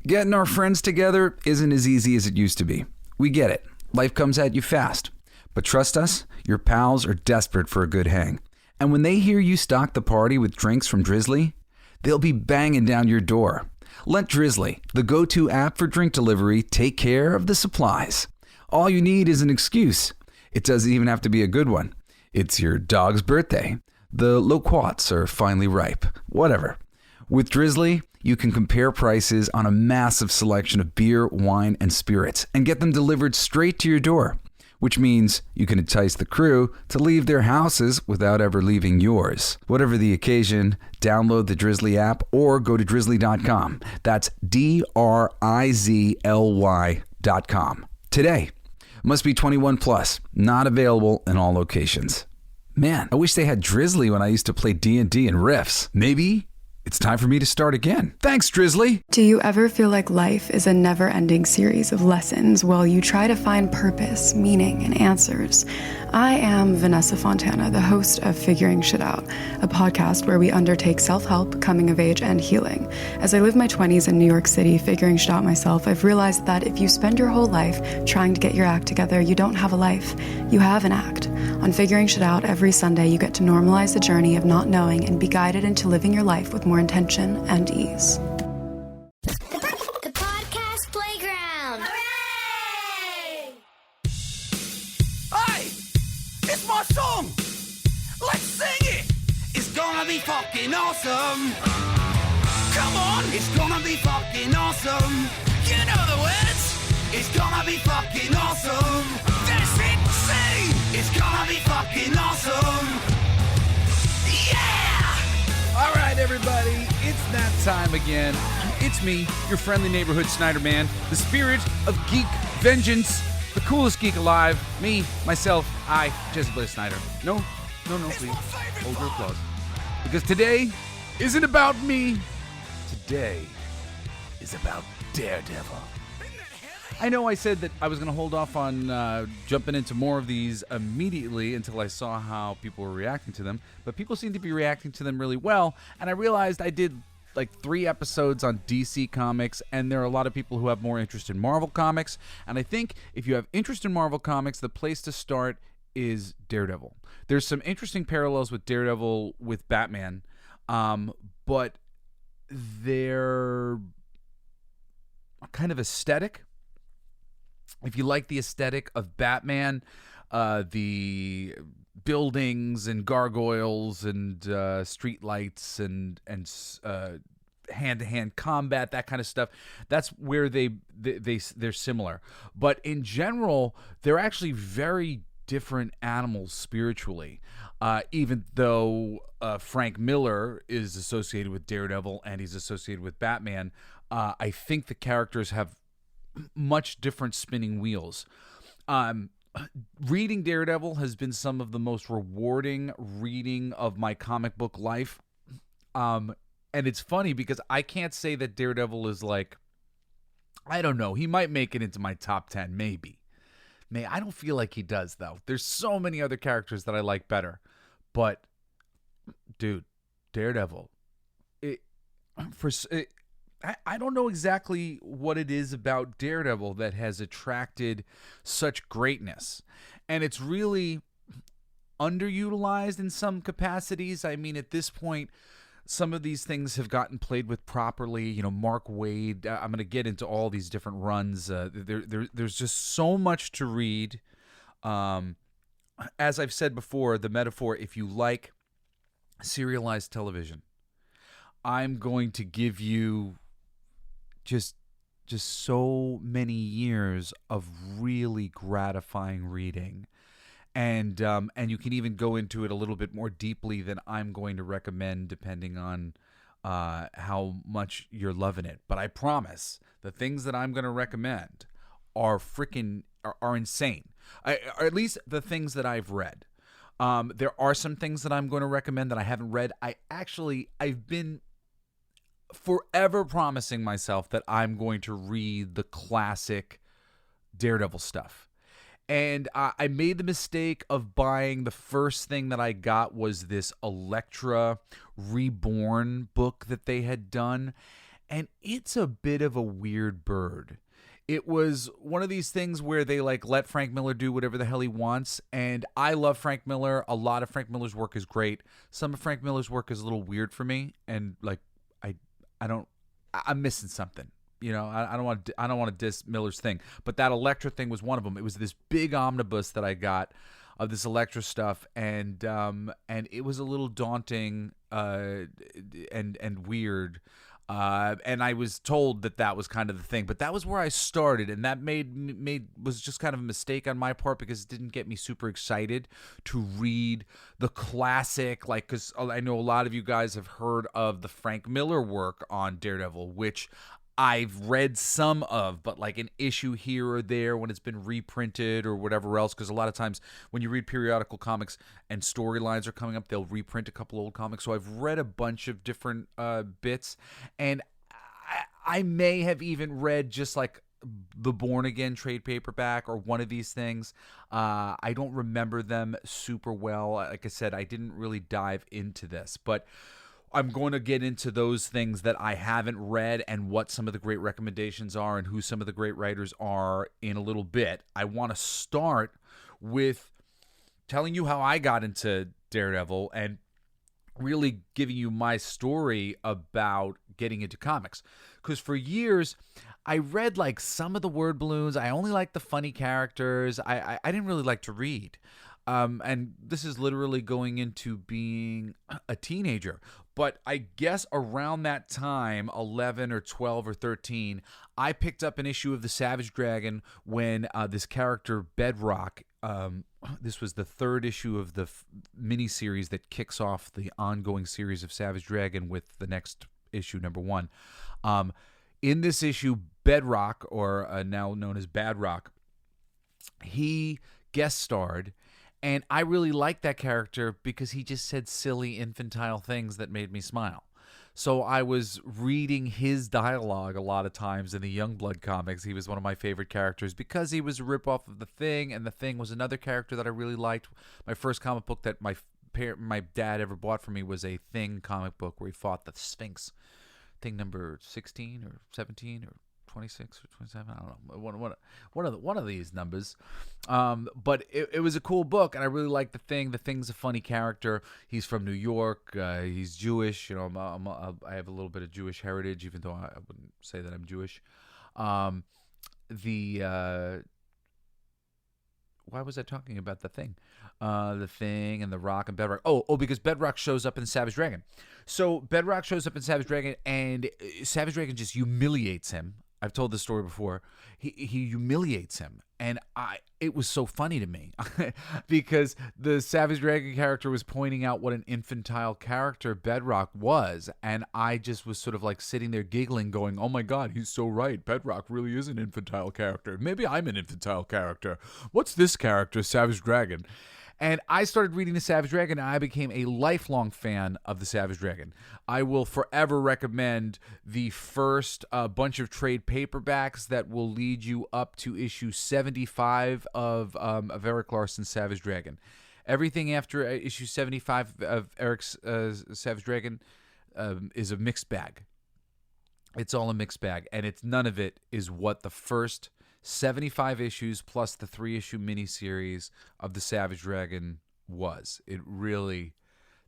Getting our friends together isn't as easy as it used to be. We get it. Life comes at you fast. But trust us, your pals are desperate for a good hang. And when they hear you stock the party with drinks from Drizzly, they'll be banging down your door. Let Drizzly, the go-to app for drink delivery, take care of the supplies. All you need is an excuse. It doesn't even have to be a good one. It's your dog's birthday. The loquats are finally ripe. Whatever. With Drizzly, you can compare prices on a massive selection of beer, wine, and spirits and get them delivered straight to your door, which means you can entice the crew to leave their houses without ever leaving yours. Whatever the occasion, download the Drizzly app or go to drizzly.com. That's DRIZLY.com. Today. Must be 21 plus. Not available in all locations. Man, I wish they had Drizzly when I used to play D&D and Riffs. Maybe it's time for me to start again. Thanks, Drizzly. Do you ever feel like life is a never-ending series of lessons while you try to find purpose, meaning, and answers? I am Vanessa Fontana, the host of Figuring Shit Out, a podcast where we undertake self-help, coming of age, and healing. As I live my 20s in New York City figuring shit out myself, I've realized that if you spend your whole life trying to get your act together, you don't have a life. You have an act. On Figuring Shit Out, every Sunday you get to normalize the journey of not knowing and be guided into living your life with more intention and ease. The podcast playground. Hooray! Hey! It's my song! Let's sing it! It's gonna be fucking awesome! Come on! It's gonna be fucking awesome! You know the words! It's gonna be fucking awesome! That's it! Sing! It's gonna be fucking awesome! Yeah! All right, everybody, it's that time again. It's me, your friendly neighborhood Snyder Man, the spirit of geek vengeance, the coolest geek alive. Me, myself, Jesse Blaze Snyder. No, please. Hold your applause. Because today isn't about me. Today is about Daredevil. I know I said that I was going to hold off on jumping into more of these immediately until I saw how people were reacting to them, but people seem to be reacting to them really well, and I realized I did like 3 episodes on DC Comics, and there are a lot of people who have more interest in Marvel Comics, and I think if you have interest in Marvel Comics, the place to start is Daredevil. There's some interesting parallels with Daredevil with Batman, but they're kind of aesthetic. If you like the aesthetic of Batman, the buildings and gargoyles and street lights and hand-to-hand combat, that kind of stuff, that's where they're similar. But in general, they're actually very different animals spiritually. Even though Frank Miller is associated with Daredevil and he's associated with Batman, I think the characters have much different spinning wheels. Reading Daredevil has been some of the most rewarding reading of my comic book life. And it's funny because I can't say that Daredevil is like, I don't know, he might make it into my top 10, maybe. I don't feel like he does, though. There's so many other characters that I like better. But, dude, Daredevil, I don't know exactly what it is about Daredevil that has attracted such greatness. And it's really underutilized in some capacities. I mean, at this point, some of these things have gotten played with properly. You know, Mark Waid, I'm going to get into all these different runs. There's just so much to read. As I've said before, the metaphor, if you like serialized television, I'm going to give you just so many years of really gratifying reading, and you can even go into it a little bit more deeply than I'm going to recommend, depending on how much you're loving it. But I promise the things that I'm going to recommend are insane, or at least the things that I've read. There are some things that I'm going to recommend that I haven't read. I've been forever promising myself that I'm going to read the classic Daredevil stuff. And I made the mistake of buying, the first thing that I got was this Elektra Reborn book that they had done. and it's a bit of a weird bird. It was one of these things where they like let Frank Miller do whatever the hell he wants, and I love Frank Miller. A lot of Frank Miller's work is great. Some of Frank Miller's work is a little weird for me, and like I'm missing something. I don't want to diss Miller's thing, but that Elektra thing was one of them. It was this big omnibus that I got of this Elektra stuff, and it was a little daunting and weird. And I was told that was kind of the thing, but that was where I started, and that was just kind of a mistake on my part because it didn't get me super excited to read the classic, like, because I know a lot of you guys have heard of the Frank Miller work on Daredevil, which I've read some of, but like an issue here or there when it's been reprinted or whatever else, because a lot of times when you read periodical comics and storylines are coming up, they'll reprint a couple old comics. So I've read a bunch of different bits, and I may have even read just like the Born Again trade paperback or one of these things. I don't remember them super well. Like I said, I didn't really dive into this, but I'm going to get into those things that I haven't read and what some of the great recommendations are and who some of the great writers are in a little bit. I want to start with telling you how I got into Daredevil and really giving you my story about getting into comics. Because for years, I read like some of the word balloons. I only liked the funny characters. I didn't really like to read. And this is literally going into being a teenager. But I guess around that time, 11 or 12 or 13, I picked up an issue of the Savage Dragon when this character Bedrock, this was the third issue of the miniseries that kicks off the ongoing series of Savage Dragon with the next issue, number 1. In this issue, Bedrock, or now known as Badrock, he guest starred. And I really liked that character because he just said silly, infantile things that made me smile. So I was reading his dialogue a lot of times in the Youngblood comics. He was one of my favorite characters because he was a ripoff of The Thing, and The Thing was another character that I really liked. My first comic book that my dad ever bought for me was a Thing comic book where he fought the Sphinx. Thing number 16 or 17 or 26 or 27, I don't know, one of these numbers, but it was a cool book, and I really liked The Thing. The Thing's a funny character. He's from New York. He's Jewish. I have a little bit of Jewish heritage, even though I wouldn't say that I'm Jewish. Why was I talking about The Thing? The Thing and The Rock and Bedrock. Oh, because Bedrock shows up in Savage Dragon. So Bedrock shows up in Savage Dragon, and Savage Dragon just humiliates him. I've told this story before. He humiliates him, and it was so funny to me because the Savage Dragon character was pointing out what an infantile character Bedrock was, and I just was sort of like sitting there giggling, going, "Oh my God, he's so right. Bedrock really is an infantile character. Maybe I'm an infantile character. What's this character, Savage Dragon?" And I started reading the Savage Dragon, and I became a lifelong fan of the Savage Dragon. I will forever recommend the first bunch of trade paperbacks that will lead you up to issue 75 of Eric Larson's Savage Dragon. Everything after issue 75 of Eric's Savage Dragon is a mixed bag. It's all a mixed bag, and none of it is what the first 75 issues plus the 3-issue miniseries of the Savage Dragon was.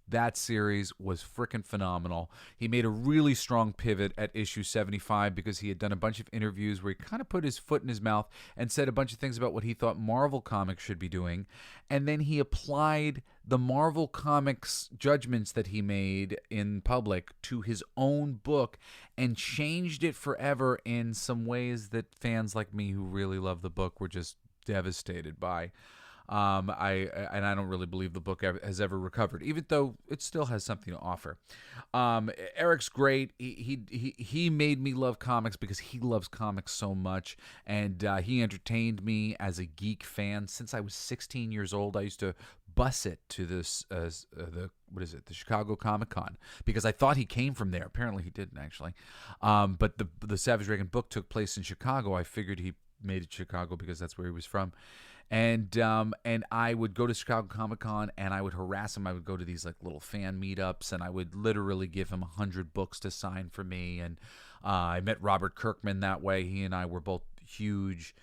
That series was freaking phenomenal. He made a really strong pivot at issue 75 because he had done a bunch of interviews where he kind of put his foot in his mouth and said a bunch of things about what he thought Marvel Comics should be doing. And then he applied the Marvel Comics judgments that he made in public to his own book and changed it forever in some ways that fans like me who really love the book were just devastated by. I don't really believe the book has ever recovered, even though it still has something to offer. Eric's great. He made me love comics because he loves comics so much, and he entertained me as a geek fan since I was 16 years old. I used to bus it to the Chicago Comic-Con because I thought he came from there. Apparently he didn't actually. But the Savage Dragon book took place in Chicago. I figured he made it Chicago because that's where he was from. And I would go to Chicago Comic-Con and I would harass him. I would go to these like little fan meetups and I would literally give him 100 books to sign for me. And I met Robert Kirkman that way. He and I were both huge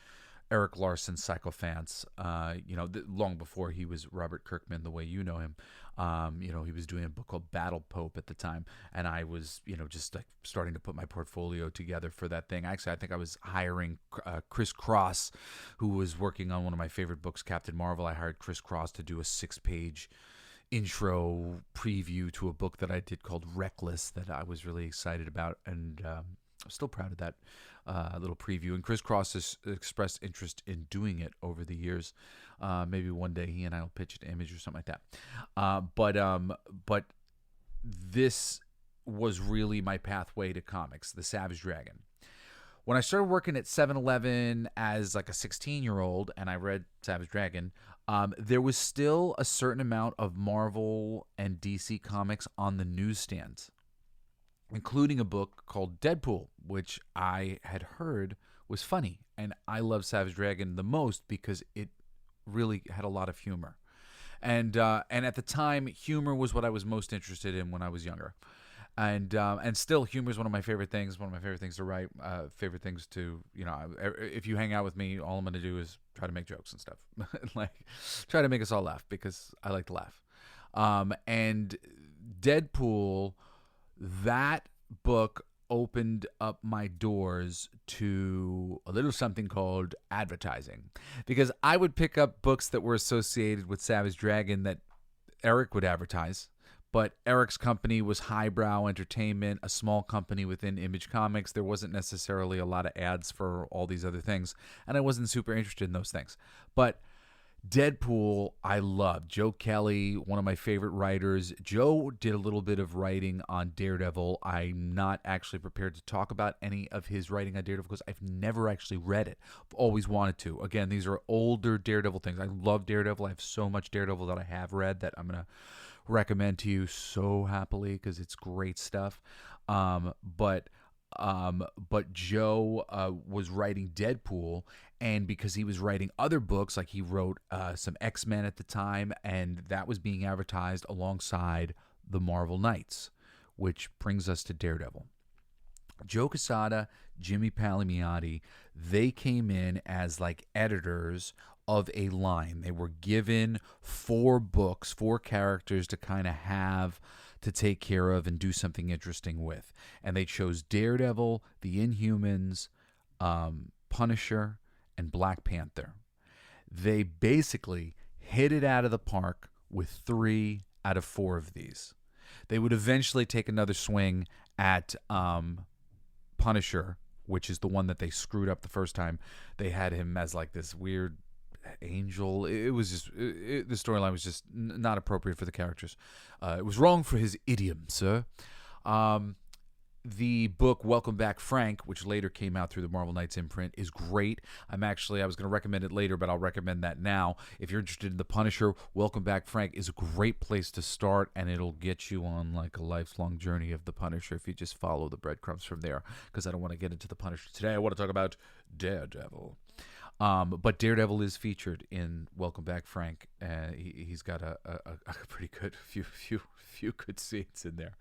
Eric Larson psycho-fans, long before he was Robert Kirkman the way you know him. He was doing a book called Battle Pope at the time, and I was, just like starting to put my portfolio together for that thing. Actually, I think I was hiring Chris Cross, who was working on one of my favorite books, Captain Marvel. I hired Chris Cross to do a 6-page intro preview to a book that I did called Reckless that I was really excited about, and I'm still proud of that little preview. And Chris Cross has expressed interest in doing it over the years. Maybe one day he and I will pitch it to Image or something like that. But this was really my pathway to comics, The Savage Dragon. When I started working at 7-Eleven as like a 16-year-old and I read Savage Dragon, there was still a certain amount of Marvel and DC comics on the newsstands, including a book called Deadpool, which I had heard was funny. And I love Savage Dragon the most because it really had a lot of humor. And at the time, humor was what I was most interested in when I was younger. And still, humor is one of my favorite things. One of my favorite things to write. Favorite things to, if you hang out with me, all I'm going to do is try to make jokes and stuff, like try to make us all laugh because I like to laugh. And Deadpool, that book opened up my doors to a little something called advertising, because I would pick up books that were associated with Savage Dragon that Eric would advertise. But Eric's company was Highbrow Entertainment, a small company within Image Comics. There wasn't necessarily a lot of ads for all these other things, and I wasn't super interested in those things. But Deadpool, I loved. Joe Kelly, one of my favorite writers. Joe did a little bit of writing on Daredevil. I'm not actually prepared to talk about any of his writing on Daredevil because I've never actually read it. I've always wanted to. Again, these are older Daredevil things. I love Daredevil. I have so much Daredevil that I have read that I'm going to recommend to you so happily because it's great stuff. But Joe was writing Deadpool, and because he was writing other books, like he wrote some X-Men at the time, and that was being advertised alongside the Marvel Knights, which brings us to Daredevil. Joe Quesada, Jimmy Palmiotti, they came in as like editors of a line. They were given 4 books, 4 characters to kind of have to take care of and do something interesting with. And they chose Daredevil, the Inhumans, Punisher, and Black Panther. They basically hit it out of the park with 3 out of 4 of these. They would eventually take another swing at Punisher, which is the one that they screwed up the first time. They had him as like this weird angel. It was just the storyline was just not appropriate for the characters. It was wrong for his idiom, sir. The book Welcome Back Frank, which later came out through the Marvel Knights imprint, is great. I was going to recommend it later, but I'll recommend that now. If you're interested in the Punisher, Welcome Back Frank is a great place to start, and it'll get you on like a lifelong journey of the Punisher if you just follow the breadcrumbs from there, because I don't want to get into the Punisher today. I want to talk about Daredevil. But Daredevil is featured in Welcome Back Frank. He's got a pretty good few good scenes in there.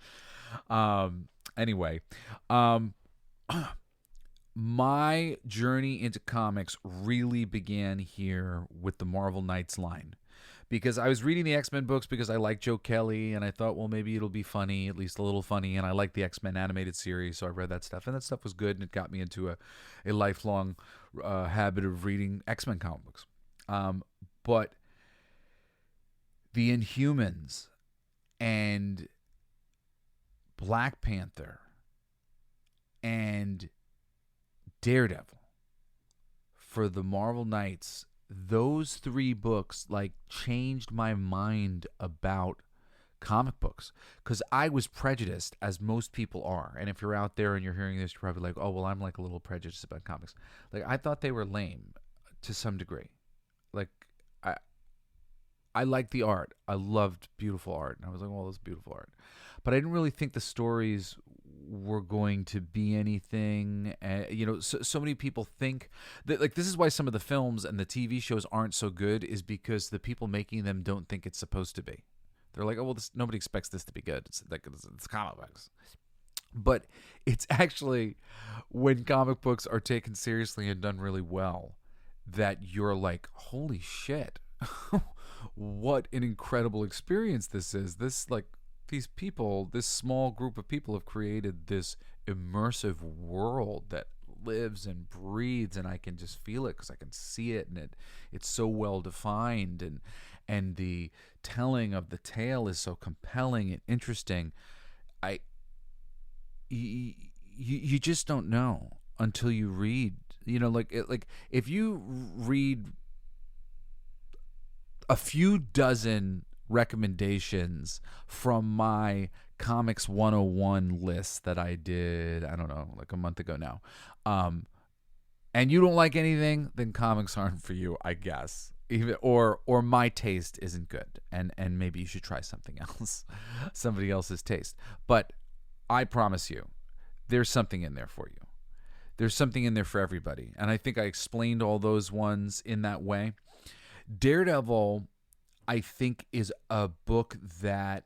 Anyway, my journey into comics really began here with the Marvel Knights line, because I was reading the X-Men books because I like Joe Kelly, and I thought, well, maybe it'll be funny, at least a little funny, and I like the X-Men animated series, so I read that stuff, and that stuff was good, and it got me into a lifelong habit of reading X-Men comic books. But the Inhumans and Black Panther and Daredevil for the Marvel Knights, those 3 books like changed my mind about comic books, because I was prejudiced, as most people are. And if you're out there and you're hearing this, you're probably like, oh, well, I'm like a little prejudiced about comics. Like, I thought they were lame to some degree. Like, I liked the art. I loved beautiful art. And I was like, well, that's beautiful art. But I didn't really think the stories were going to be anything. So many people think that, like, this is why some of the films and the TV shows aren't so good, is because the people making them don't think it's supposed to be. They're like, oh, well, nobody expects this to be good. It's like it's comic books. But it's actually when comic books are taken seriously and done really well that you're like, holy shit, what an incredible experience this is. These people, this small group of people have created this immersive world that lives and breathes, and I can just feel it because I can see it, and it's so well defined, and the telling of the tale is so compelling and interesting. You just don't know until you read. Like if you read a few dozen recommendations from my Comics 101 list that I did, I don't know, like a month ago now, and you don't like anything, then comics aren't for you, I guess. Even or my taste isn't good, and maybe you should try something else, somebody else's taste. But I promise you, there's something in there for you. There's something in there for everybody, and I think I explained all those ones in that way. Daredevil, I think, is a book that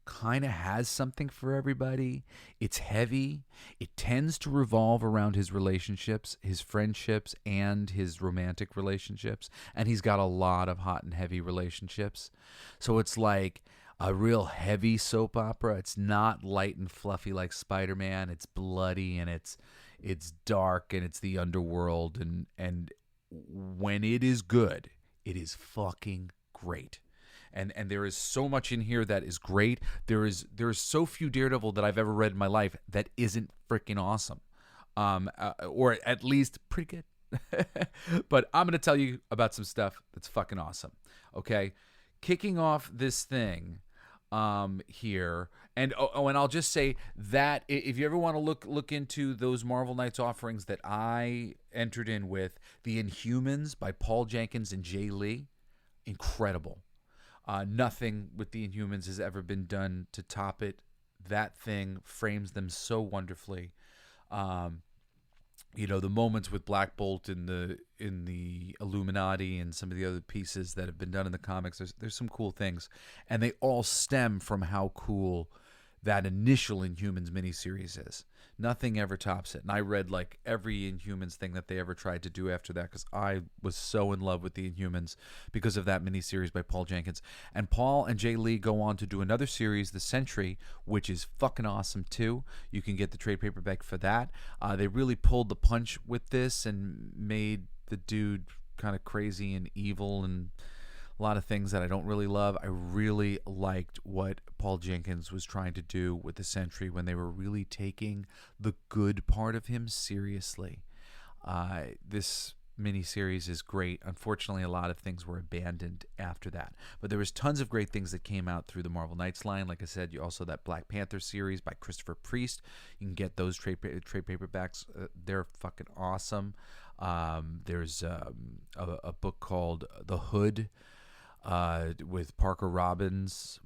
kind of has something for everybody. It's heavy. It tends to revolve around his relationships, his friendships, and his romantic relationships. And he's got a lot of hot and heavy relationships. So it's like a real heavy soap opera. It's not light and fluffy like Spider-Man. It's bloody, and it's dark, and it's the underworld. And when it is good, it is fucking great. And there is so much in here that is great. There is so few Daredevil that I've ever read in my life that isn't freaking awesome, or at least pretty good. But I'm going to tell you about some stuff that's fucking awesome. Okay, kicking off this thing here, and I'll just say that if you ever want to look into those Marvel Knights offerings that I entered in with, The Inhumans by Paul Jenkins and Jay Lee, incredible. Nothing with the Inhumans has ever been done to top it. That thing frames them so wonderfully. The moments with Black Bolt in the Illuminati and some of the other pieces that have been done in the comics. There's some cool things, and they all stem from how cool that initial Inhumans miniseries is. Nothing ever tops it. And I read like every Inhumans thing that they ever tried to do after that, because I was so in love with the Inhumans because of that miniseries by Paul Jenkins. And Paul and Jay Lee go on to do another series, The Sentry, which is fucking awesome too. You can get the trade paperback for that. They really pulled the punch with this and made the dude kind of crazy and evil and a lot of things that I don't really love. I really liked what Paul Jenkins was trying to do with the Sentry when they were really taking the good part of him seriously. This miniseries is great. Unfortunately, a lot of things were abandoned after that. But there was tons of great things that came out through the Marvel Knights line. Like I said, you also that Black Panther series by Christopher Priest. You can get those trade paperbacks. They're fucking awesome. There's a book called The Hood, with Parker Robbins.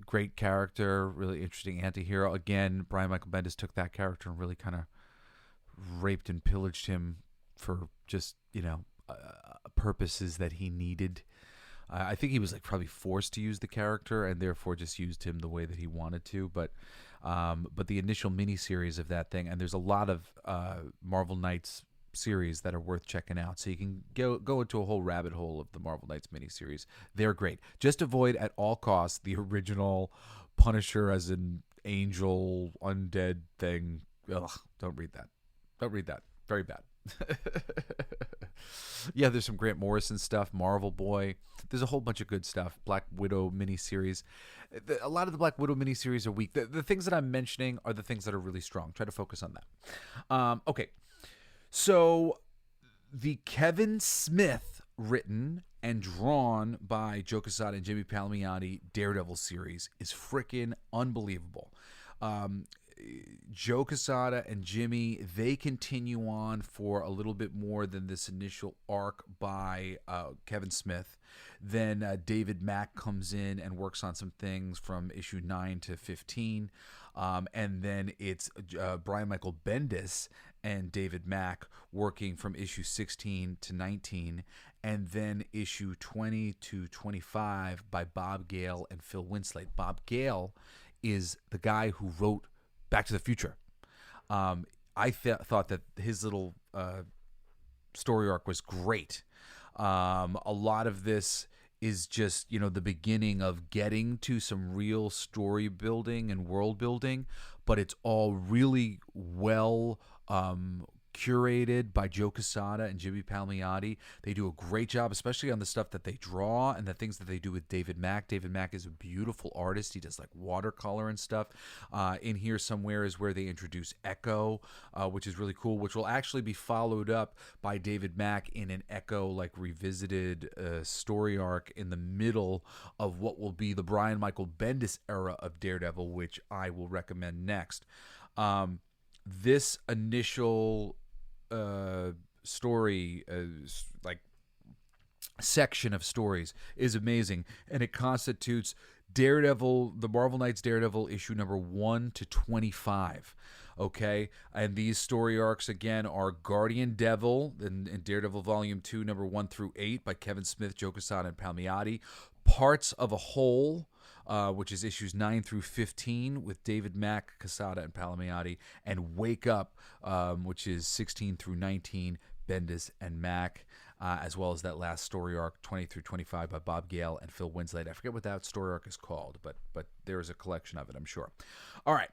Great character, really interesting anti-hero. Again, Brian Michael Bendis took that character and really kind of raped and pillaged him for just, purposes that he needed. I think he was like probably forced to use the character and therefore just used him the way that he wanted to. But the initial miniseries of that thing, and there's a lot of Marvel Knights series that are worth checking out, so you can go into a whole rabbit hole of the Marvel Knights miniseries. They're great. Just avoid at all costs the original Punisher as an angel undead thing. Ugh, don't read that. Very bad. Yeah, there's some Grant Morrison stuff, Marvel Boy. There's a whole bunch of good stuff. Black Widow miniseries. A lot of the Black Widow miniseries are weak. The things that I'm mentioning are the things that are really strong. Try to focus on that. Okay. So, the Kevin Smith written and drawn by Joe Quesada and Jimmy Palmiotti Daredevil series is freaking unbelievable. Joe Quesada and Jimmy, they continue on for a little bit more than this initial arc by Kevin Smith. Then David Mack comes in and works on some things from issue 9 to 15. And then it's Brian Michael Bendis and David Mack working from issue 16 to 19. And then issue 20 to 25 by Bob Gale and Phil Winslade. Bob Gale is the guy who wrote Back to the Future. I thought that his little story arc was great. A lot of this is just, the beginning of getting to some real story building and world building, but it's all really well curated by Joe Quesada and Jimmy Palmiotti. They do a great job, especially on the stuff that they draw and the things that they do with David Mack. David Mack is a beautiful artist. He does like watercolor and stuff. In here somewhere is where they introduce Echo, which is really cool, which will actually be followed up by David Mack in an Echo like revisited story arc in the middle of what will be the Brian Michael Bendis era of Daredevil, which I will recommend next. This initial story, like section of stories, is amazing, and it constitutes Daredevil, the Marvel Knights Daredevil issue number 1 to 25. Okay, and these story arcs again are Guardian Devil in Daredevil Volume 2, number 1 through 8 by Kevin Smith, Joe Quesada, and Palmiotti. Parts of a Whole, which is issues 9 through 15 with David Mack, Quesada, and Palmiotti, and Wake Up, which is 16 through 19, Bendis and Mack, as well as that last story arc, 20 through 25 by Bob Gale and Phil Winslade. I forget what that story arc is called, but there is a collection of it, I'm sure. All right.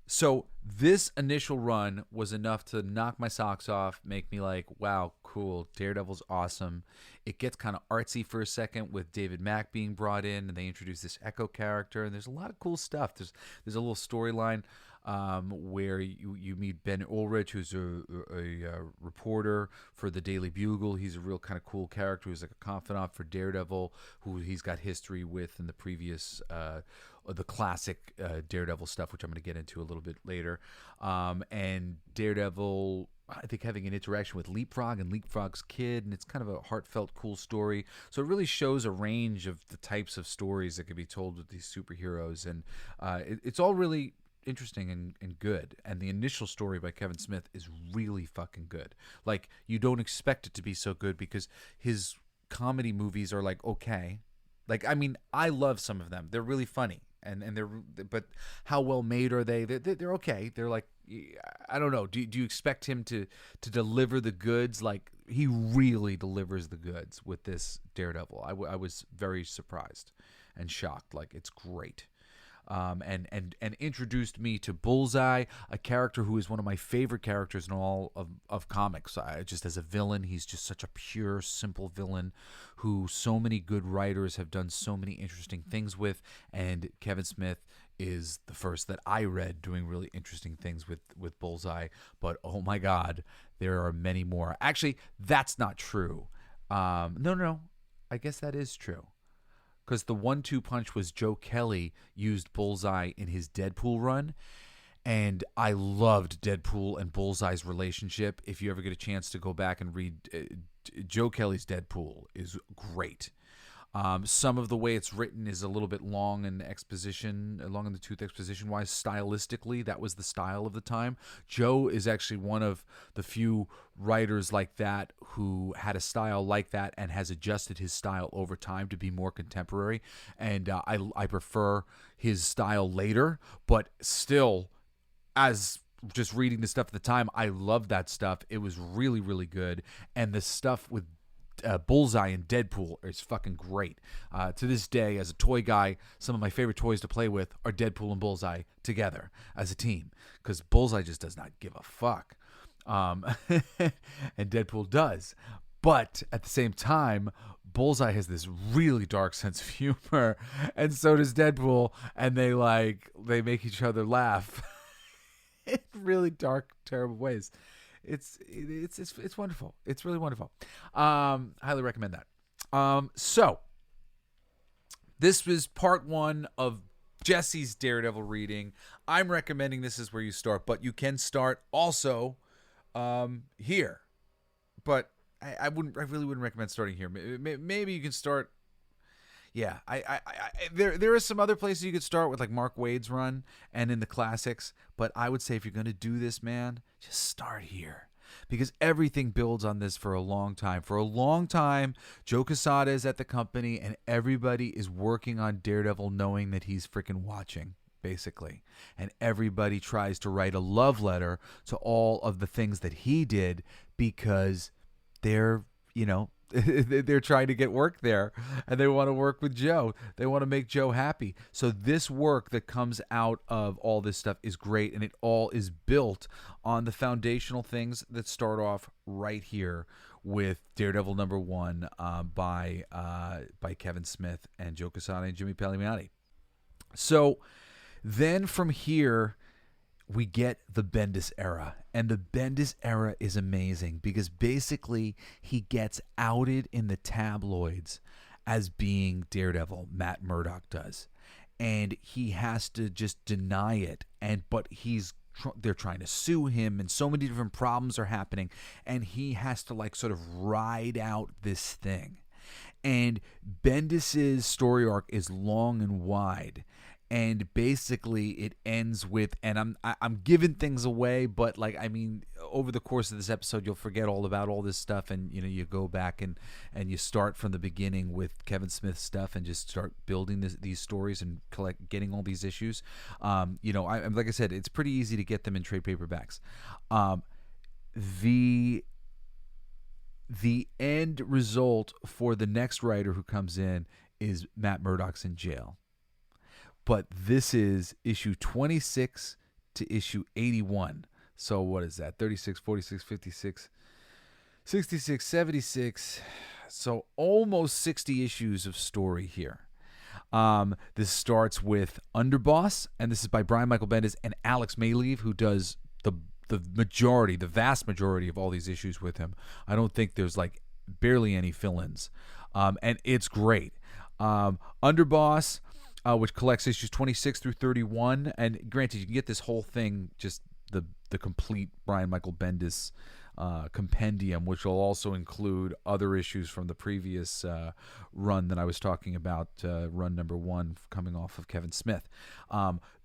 So this initial run was enough to knock my socks off, make me like, wow, cool, Daredevil's awesome. It gets kind of artsy for a second with David Mack being brought in, and they introduce this Echo character, and there's a lot of cool stuff. There's a little storyline where you meet Ben Ulrich, who's a reporter for the Daily Bugle. He's a real kind of cool character who's like a confidant for Daredevil, who he's got history with in the previous the classic Daredevil stuff, which I'm going to get into a little bit later. And Daredevil, I think, having an interaction with Leapfrog and Leapfrog's kid, and it's kind of a heartfelt, cool story. So it really shows a range of the types of stories that can be told with these superheroes, and it's all really interesting and good. And the initial story by Kevin Smith is really fucking good. Like, you don't expect it to be so good because his comedy movies are like, okay. Like, I mean, I love some of them. They're really funny. And but how well made are they? They're okay. They're like, I don't know. Do you expect him to deliver the goods? Like, he really delivers the goods with this Daredevil. I was very surprised and shocked. Like, it's great. And introduced me to Bullseye, a character who is one of my favorite characters in all of comics. Just as a villain, he's just such a pure, simple villain who so many good writers have done so many interesting things with, and Kevin Smith is the first that I read doing really interesting things with Bullseye. But oh my God, there are many more. Actually, that's not true. No, I guess that is true. Because the 1-2 punch was Joe Kelly used Bullseye in his Deadpool run, and I loved Deadpool and Bullseye's relationship. If you ever get a chance to go back and read Joe Kelly's Deadpool, is great. Some of the way it's written is a little bit long in the tooth exposition wise. Stylistically, that was the style of the time. Joe is actually one of the few writers like that who had a style like that and has adjusted his style over time to be more contemporary. And I prefer his style later, but still, as just reading the stuff at the time, I loved that stuff. It was really, really good. And the stuff with Bullseye and Deadpool is fucking great. To this day, as a toy guy, some of my favorite toys to play with are Deadpool and Bullseye together as a team, because Bullseye just does not give a fuck, and Deadpool does. But at the same time, Bullseye has this really dark sense of humor, and so does Deadpool, and they make each other laugh in really dark, terrible ways. It's wonderful. It's really wonderful. Highly recommend that. So this was part 1 of Jesse's Daredevil reading. I'm recommending this is where you start, but you can start also here. But I really wouldn't recommend starting here. Maybe you can start. Yeah, there are some other places you could start with, like Mark Waid's run and in the classics, but I would say if you're going to do this, man, just start here, because everything builds on this for a long time. For a long time, Joe Quesada is at the company, and everybody is working on Daredevil knowing that he's freaking watching. basically. And everybody tries to write a love letter to all of the things that he did because they're, they're trying to get work there and they want to work with Joe. They want to make Joe happy. So this work that comes out of all this stuff is great, and it all is built on the foundational things that start off right here with Daredevil #1 by Kevin Smith and Joe Quesada and Jimmy Palmiotti. So then from here, we get the Bendis era. And the Bendis era is amazing because basically he gets outed in the tabloids as being Daredevil. Matt Murdock does. And he has to just deny it. But they're trying to sue him, and so many different problems are happening. And he has to sort of ride out this thing. And Bendis's story arc is long and wide. And basically, it ends with, and I'm giving things away, but over the course of this episode, you'll forget all about all this stuff, and you go back and you start from the beginning with Kevin Smith's stuff, and just start building these stories and getting all these issues. Like I said, it's pretty easy to get them in trade paperbacks. The end result for the next writer who comes in is Matt Murdock's in jail. But this is issue 26 to issue 81. So what is that? 36, 46, 56, 66, 76. So almost 60 issues of story here. This starts with Underboss, and this is by Brian Michael Bendis and Alex Mayleave, who does the vast majority of all these issues with him. I don't think there's barely any fill-ins. And it's great. Underboss, which collects issues 26 through 31. And granted, you can get this whole thing, just the complete Brian Michael Bendis compendium, which will also include other issues from the previous run that I was talking about, run #1 coming off of Kevin Smith.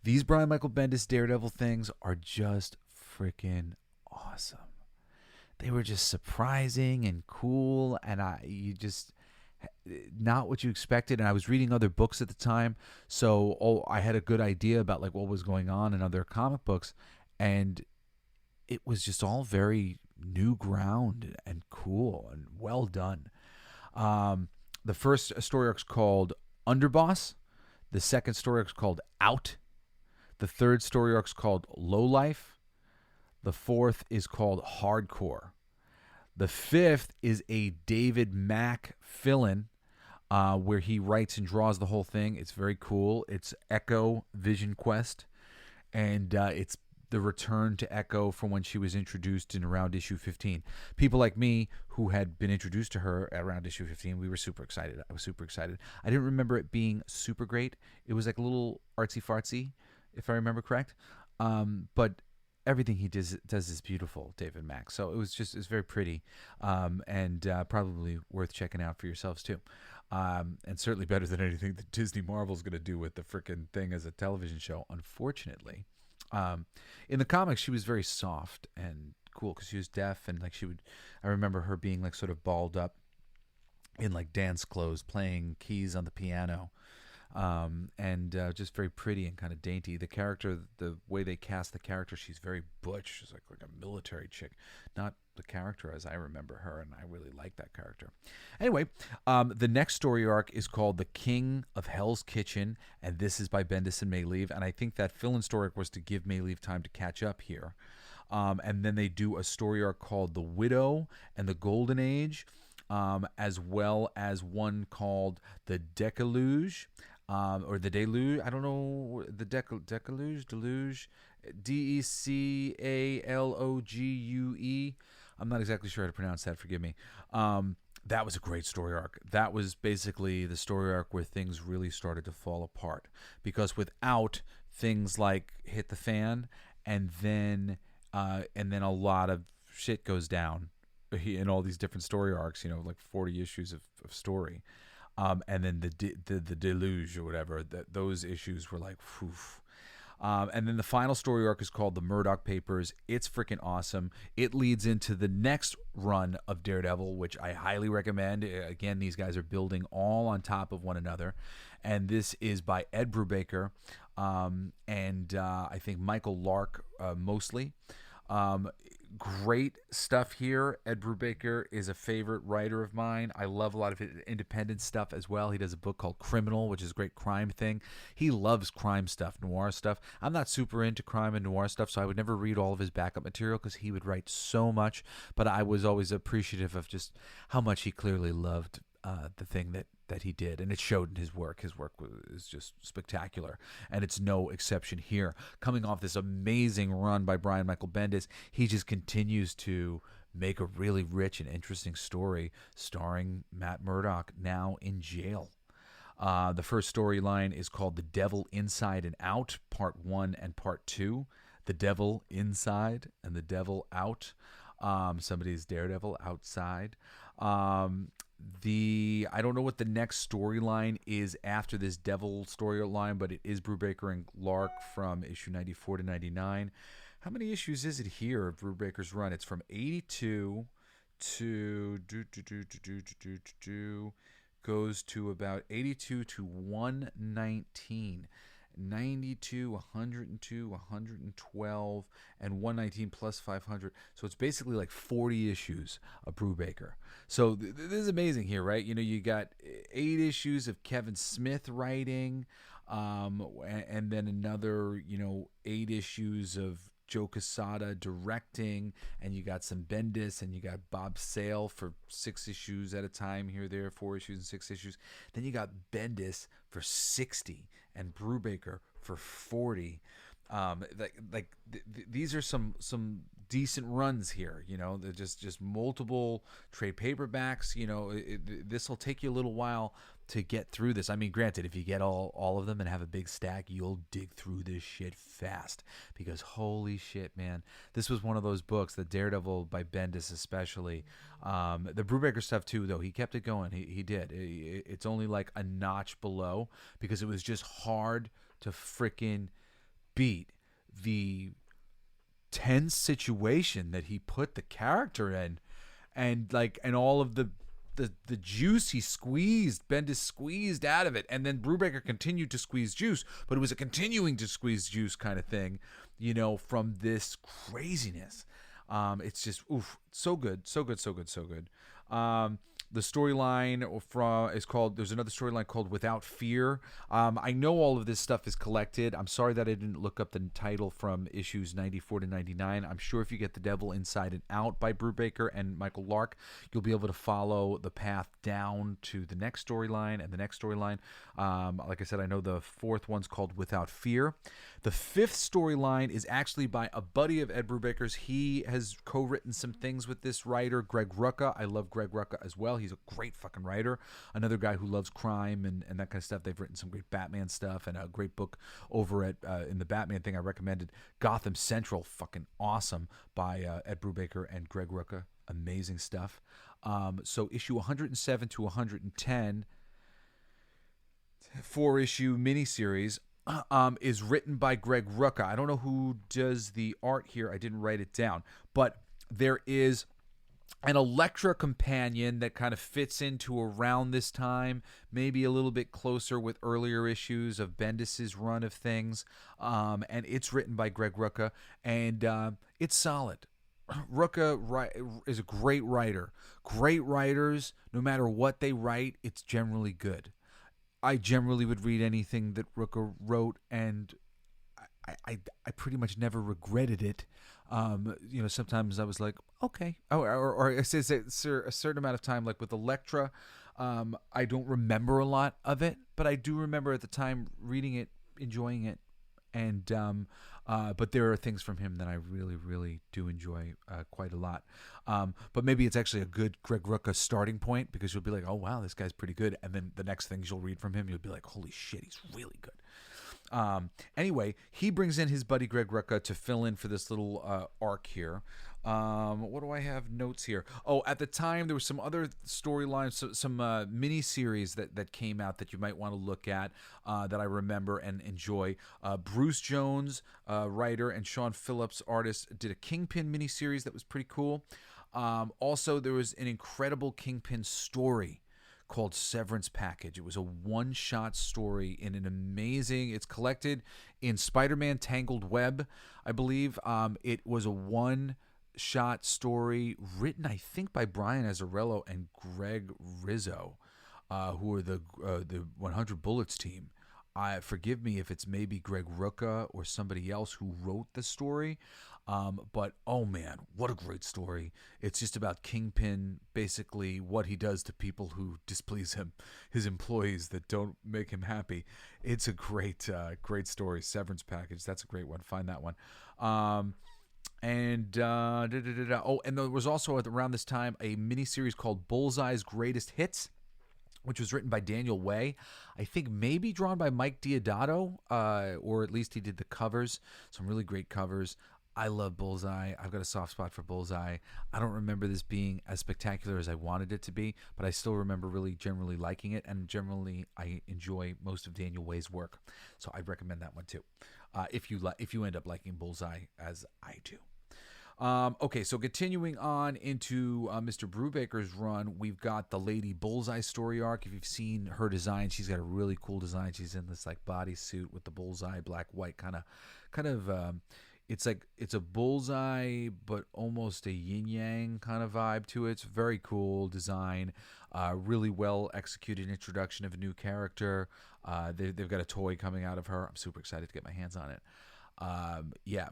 These Brian Michael Bendis Daredevil things are just freaking awesome. They were just surprising and cool, and not what you expected. And I was reading other books at the time, so I had a good idea about what was going on in other comic books, and it was just all very new ground and cool and well done. The first story arc is called Underboss. The second story arc is called Out. The third story arc is called Low Life. The fourth is called Hardcore. The fifth is a David Mack fill-in where he writes and draws the whole thing. It's very cool. It's Echo Vision Quest, and it's the return to Echo from when she was introduced in around issue 15. People like me who had been introduced to her around issue 15, we were super excited. I was super excited. I didn't remember it being super great. It was a little artsy-fartsy, if I remember correct. But everything he does is beautiful, David Mack. So it's very pretty, and probably worth checking out for yourselves too. And certainly better than anything that Disney Marvel's going to do with the frickin' thing as a television show, unfortunately. In the comics, she was very soft and cool because she was deaf, and I remember her being sort of balled up in dance clothes, playing keys on the piano. And just very pretty and kind of dainty. The character, the way they cast the character, she's very butch. She's like a military chick, not the character as I remember her, and I really like that character. Anyway, the next story arc is called The King of Hell's Kitchen, and this is by Bendis and Mayleave, and I think that fill-in story arc was to give Mayleave time to catch up here. And then they do a story arc called The Widow and the Golden Age, as well as one called The Deluge. Or the Deluge, I don't know, the Deluge, Decalogue. I'm not exactly sure how to pronounce that, forgive me. That was a great story arc. That was basically the story arc where things really started to fall apart. Because without, things hit the fan, and then a lot of shit goes down in all these different story arcs, 40 issues of story. And then the Deluge or whatever, those issues were phew. And then the final story arc is called The Murdoch Papers. It's freaking awesome. It leads into the next run of Daredevil, which I highly recommend. Again, these guys are building all on top of one another. And this is by Ed Brubaker and I think Michael Lark mostly. Great stuff here. Ed Brubaker is a favorite writer of mine. I love a lot of independent stuff as well. He does a book called Criminal, which is a great crime thing. He loves crime stuff, noir stuff. I'm not super into crime and noir stuff, so I would never read all of his backup material because he would write so much, but I was always appreciative of just how much he clearly loved the thing that he did, and it showed in his work. His work is just spectacular, and it's no exception here. Coming off this amazing run by Brian Michael Bendis, he just continues to make a really rich and interesting story starring Matt Murdock, now in jail. The first storyline is called The Devil Inside and Out, Part 1 and Part 2. The Devil Inside and the Devil Out. Somebody's Daredevil outside. I don't know what the next storyline is after this Devil storyline, but it is Brubaker and Lark from issue 94 to 99. How many issues is it here of Brubaker's run? It's from 82 to goes to about 82 to 119. 92, 102, 112, and 119 plus 500. So it's basically like 40 issues of Brubaker. So this is amazing here, right? You know, you got 8 issues of Kevin Smith writing, and then another, 8 issues of Joe Quesada directing, and you got some Bendis, and you got Bob Sale for 6 issues at a time here, there, 4 issues and 6 issues. Then you got Bendis for 60 and Brubaker for 40. These are some decent runs here. They're just multiple trade paperbacks. This will take you a little while to get through this. I mean, granted, if you get all of them and have a big stack, you'll dig through this shit fast, because holy shit, man, this was one of those books, the Daredevil by Bendis especially. The Brubaker stuff too, though, he kept it going. He did. It's only like a notch below, because it was just hard to frickin' beat the tense situation that he put the character in, and all of the juice he squeezed, Bendis squeezed out of it, and then Brubaker continued to squeeze juice, but it was a continuing to squeeze juice kind of thing, from this craziness. It's just so good. The storyline is called, there's another storyline called Without Fear. I know all of this stuff is collected. I'm sorry that I didn't look up the title from issues 94 to 99. I'm sure if you get The Devil Inside and Out by Brubaker and Michael Lark, you'll be able to follow the path down to the next storyline and the next storyline. Like I said, I know the 4th one's called Without Fear. The 5th storyline is actually by a buddy of Ed Brubaker's. He has co-written some things with this writer, Greg Rucka. I love Greg Rucka as well. He's a great fucking writer. Another guy who loves crime and that kind of stuff. They've written some great Batman stuff, and a great book over at in the Batman thing I recommended, Gotham Central, fucking awesome, by Ed Brubaker and Greg Rucka. Amazing stuff. So issue 107 to 110, 4-issue miniseries, is written by Greg Rucka. I don't know who does the art here. I didn't write it down, but there is an Elektra companion that kind of fits into around this time, maybe a little bit closer with earlier issues of Bendis's run of things, and it's written by Greg Rucka, and it's solid. Rucka is a great writer. Great writers, no matter what they write, it's generally good. I generally would read anything that Rucka wrote, and I pretty much never regretted it. Sometimes I was like, okay. Or I say a certain amount of time, like with Elektra, I don't remember a lot of it, but I do remember at the time reading it, enjoying it. And but there are things from him that I really, really do enjoy quite a lot. But maybe it's actually a good Greg Rucka starting point, because you'll be like, oh, wow, this guy's pretty good. And then the next things you'll read from him, you'll be like, holy shit, he's really good. Anyway, he brings in his buddy Greg Rucka to fill in for this little arc here. What do I have notes here? Oh, at the time there was some other storylines, some mini series that came out that you might want to look at, that I remember and enjoy. Bruce Jones, writer, and Sean Phillips, artist, did a Kingpin mini series that was pretty cool. Also, there was an incredible Kingpin story called Severance Package. It was a one-shot story in an amazing, it's collected in Spider-Man Tangled Web, I believe. It was a one-shot story written, I think, by Brian Azzarello and Greg Rizzo, who are the 100 Bullets team. Forgive me if it's maybe Greg Rucka or somebody else who wrote the story. But, oh man, what a great story. It's just about Kingpin, basically what he does to people who displease him, his employees that don't make him happy. It's a great story. Severance Package. That's a great one. Find that one. And there was also around this time a miniseries called Bullseye's Greatest Hits, which was written by Daniel Way. I think maybe drawn by Mike Diodato, or at least he did the covers. Some really great covers. I love Bullseye. I've got a soft spot for Bullseye. I don't remember this being as spectacular as I wanted it to be, but I still remember really generally liking it, and generally I enjoy most of Daniel Way's work. So I'd recommend that one too, if you end up liking Bullseye as I do. Okay, so continuing on into Mr. Brubaker's run, we've got the Lady Bullseye story arc. If you've seen her design, she's got a really cool design. She's in this like bodysuit with the bullseye, black, white, kind of. It's a bullseye, but almost a yin yang kind of vibe to it. It's a very cool design. Really well executed introduction of a new character. They've got a toy coming out of her. I'm super excited to get my hands on it. Yeah,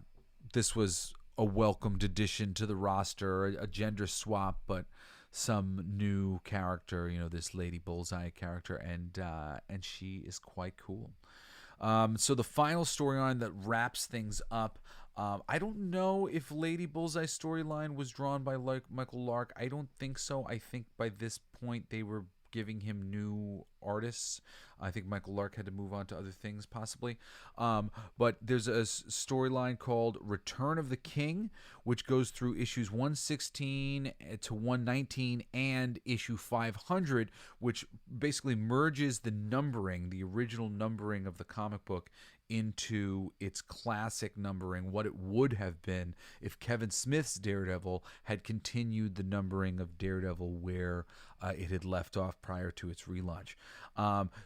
this was a welcomed addition to the roster, a gender swap, but some new character, this Lady Bullseye character, and she is quite cool. So the final storyline that wraps things up, I don't know if Lady Bullseye's storyline was drawn by Michael Lark. I don't think so. I think by this point they were giving him new artists. I think Michael Lark had to move on to other things possibly. But there's a storyline called Return of the King, which goes through issues 116 to 119 and issue 500, which basically merges the original numbering of the comic book into its classic numbering, what it would have been if Kevin Smith's Daredevil had continued the numbering of Daredevil where it had left off prior to its relaunch.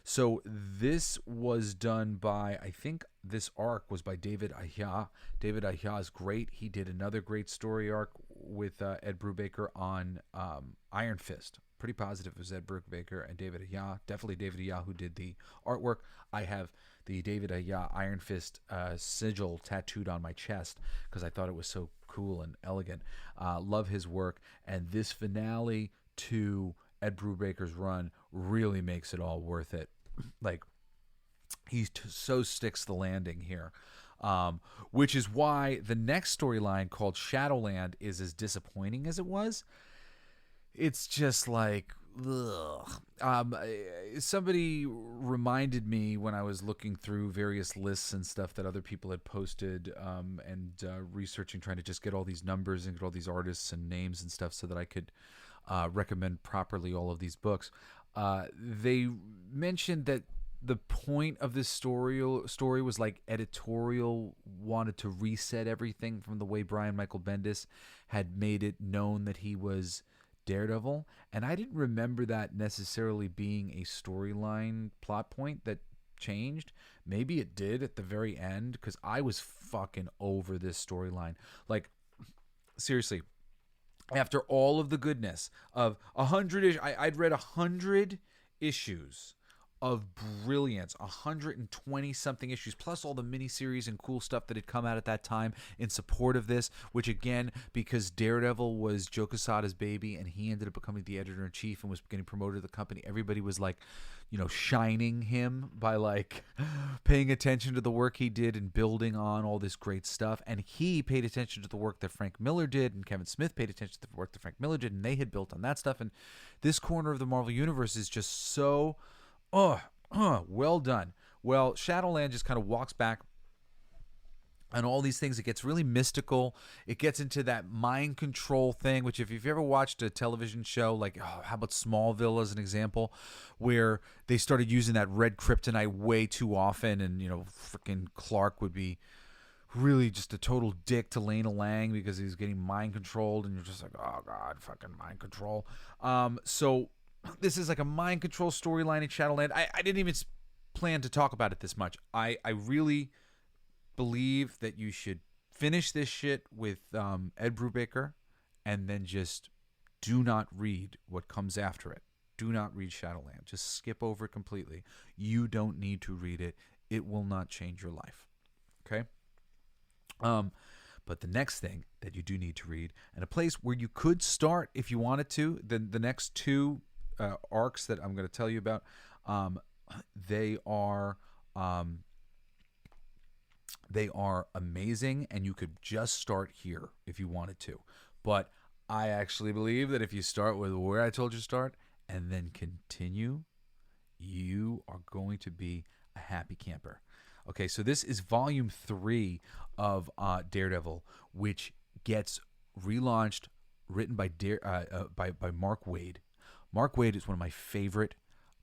So this was done by, I think this arc was by David Aja. David Aja is great. He did another great story arc with Ed Brubaker on Iron Fist. Pretty positive it was Ed Brubaker and David Aja. Definitely David Aja who did the artwork. I have the David Aja Iron Fist sigil tattooed on my chest because I thought it was so cool and elegant. Love his work. And this finale to Ed Brubaker's run really makes it all worth it. Like, he so sticks the landing here. Which is why the next storyline called Shadowland is as disappointing as it was. It's just like, ugh. Somebody reminded me when I was looking through various lists and stuff that other people had posted and researching, trying to just get all these numbers and get all these artists and names and stuff so that I could recommend properly all of these books. They mentioned that the point of this story was like editorial wanted to reset everything from the way Brian Michael Bendis had made it known that he was Daredevil, and I didn't remember that necessarily being a storyline plot point that changed. Maybe it did at the very end, because I was fucking over this storyline. Like, seriously, after all of the goodness of 100 I'd read 100 issues of brilliance, 120 something issues, plus all the miniseries and cool stuff that had come out at that time in support of this, which again, because Daredevil was Joe Quesada's baby and he ended up becoming the editor-in-chief and was getting promoted to the company, everybody was like, shining him by like paying attention to the work he did and building on all this great stuff. And he paid attention to the work that Frank Miller did, and Kevin Smith paid attention to the work that Frank Miller did, and they had built on that stuff. And this corner of the Marvel Universe is just so well done. Well, Shadowland just kind of walks back on all these things. It gets really mystical. It gets into that mind control thing, which if you've ever watched a television show, like, how about Smallville as an example, where they started using that red kryptonite way too often, and, freaking Clark would be really just a total dick to Lena Lang because he's getting mind controlled, and you're just like, oh God, fucking mind control. So this is like a mind control storyline in Shadowland. I didn't even plan to talk about it this much. I really believe that you should finish this shit with Ed Brubaker, and then just do not read what comes after it. Do not read Shadowland. Just skip over it completely. You don't need to read it. It will not change your life. Okay? But the next thing that you do need to read, and a place where you could start if you wanted to, the next two arcs that I'm going to tell you about, they are amazing, and you could just start here if you wanted to. But I actually believe that if you start with where I told you to start and then continue, you are going to be a happy camper. Okay, so this is volume 3 of Daredevil, which gets relaunched, written by by Mark Waid. Mark Waid is one of my favorite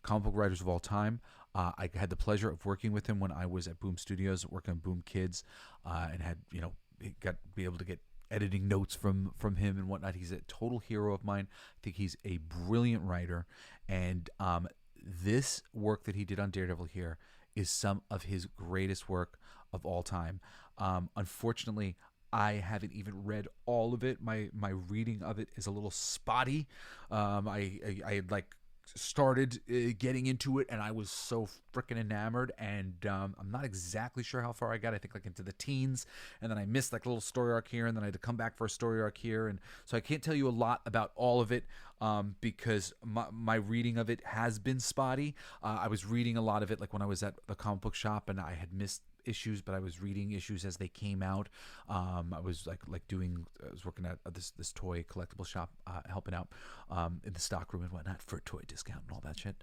comic book writers of all time. I had the pleasure of working with him when I was at Boom Studios, working on Boom Kids, and had be able to get editing notes from him and whatnot. He's a total hero of mine. I think he's a brilliant writer, and this work that he did on Daredevil here is some of his greatest work of all time. Unfortunately, I haven't even read all of it. My reading of it is a little spotty. I had started getting into it, and I was so freaking enamored, and I'm not exactly sure how far I got. I think into the teens, and then I missed a little story arc here, and then I had to come back for a story arc here, and so I can't tell you a lot about all of it because my reading of it has been spotty. I was reading a lot of it when I was at the comic book shop, and I had missed issues, but I was reading issues as they came out. I was I was working at this toy collectible shop, helping out in the stock room and whatnot for a toy discount and all that shit.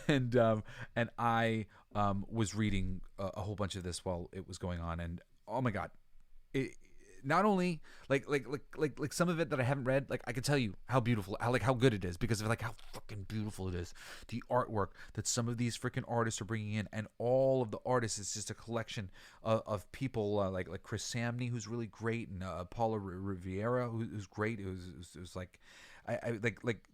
and I was reading a whole bunch of this while it was going on, and oh my god, it not only like some of it that I haven't read, I can tell you how beautiful, how good it is because of how fucking beautiful it is. The artwork that some of these freaking artists are bringing in, and all of the artists is just a collection of people like Chris Samney, who's really great, and Paula Riviera, who's great. It was I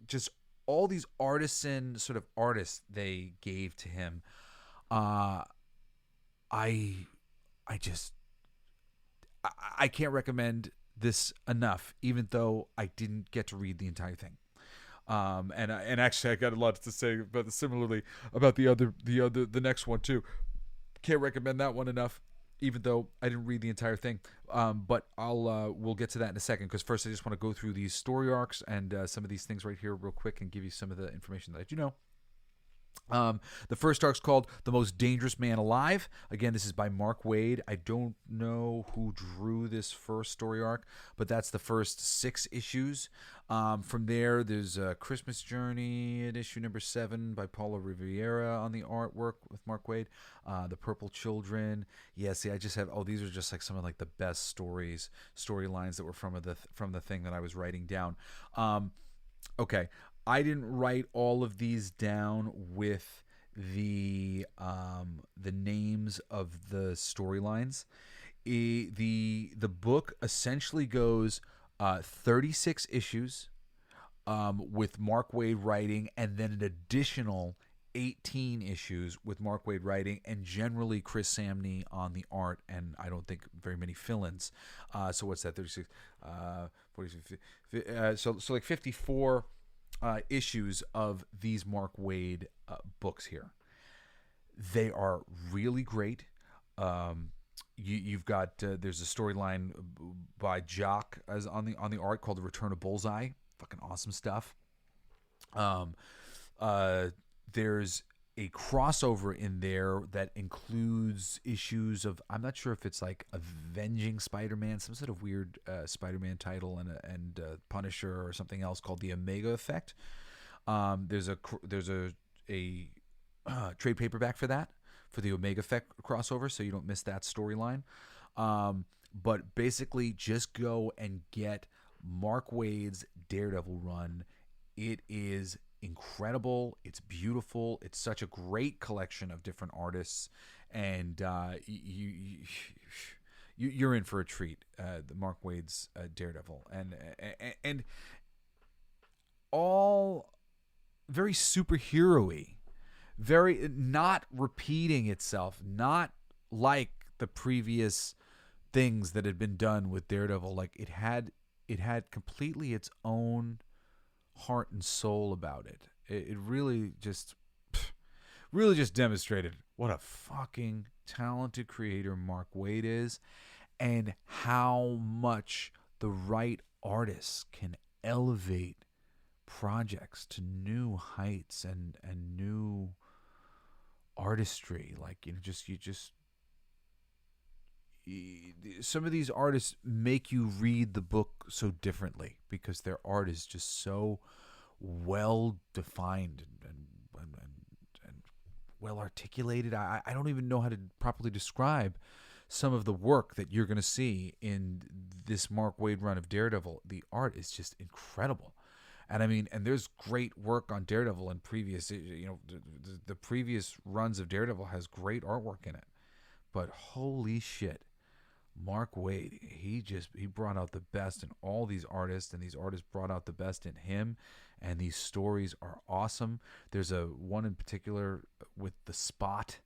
just all these artisan sort of artists they gave to him. I can't recommend this enough, even though I didn't get to read the entire thing. And actually, I got a lot to say about similarly about the next one too. Can't recommend that one enough, even though I didn't read the entire thing. But we'll get to that in a second, because first I just want to go through these story arcs and some of these things right here real quick and give you some of the information that I do know. The first arc's called The Most Dangerous Man Alive. Again, this is by Mark Waid. I don't know who drew this first story arc, but that's the first 6 issues. From there, there's Christmas Journey at issue number 7 by Paula Riviera on the artwork with Mark Waid. The Purple Children. Yeah, see, I just have, these are just some of the best storylines that were from the thing that I was writing down. Okay. I didn't write all of these down with the names of the storylines. The book essentially goes 36 issues with Mark Waid writing, and then an additional 18 issues with Mark Waid writing, and generally Chris Samney on the art, and I don't think very many fill-ins. So what's that? 36, 46, so 54 issues of these Mark Waid books here. They are really great. You've got there's a storyline by Jock as on the art called The Return of Bullseye. Fucking awesome stuff. There's a crossover in there that includes issues of, I'm not sure if it's Avenging Spider-Man, some sort of weird Spider-Man title, and Punisher or something else called The Omega Effect. There's a trade paperback for that, for the Omega Effect crossover, so you don't miss that storyline. But basically, just go and get Mark Waid's Daredevil run. It is incredible. It's beautiful. It's such a great collection of different artists, and you're in for a treat. The Mark Waid's Daredevil, and all very superhero-y, very not repeating itself, not like the previous things that had been done with Daredevil. Like it had completely its own heart and soul about it. It really just demonstrated what a fucking talented creator Mark Waid is, and how much the right artists can elevate projects to new heights and new artistry. Like, some of these artists make you read the book so differently because their art is just so well defined and well articulated. I don't even know how to properly describe some of the work that you're going to see in this Mark Waid run of Daredevil. The art is just incredible. And I mean, and there's great work on Daredevil in previous, the previous runs of Daredevil has great artwork in it. But holy shit, Mark Waid, he brought out the best in all these artists, and these artists brought out the best in him, and these stories are awesome. There's a one in particular with the Spot.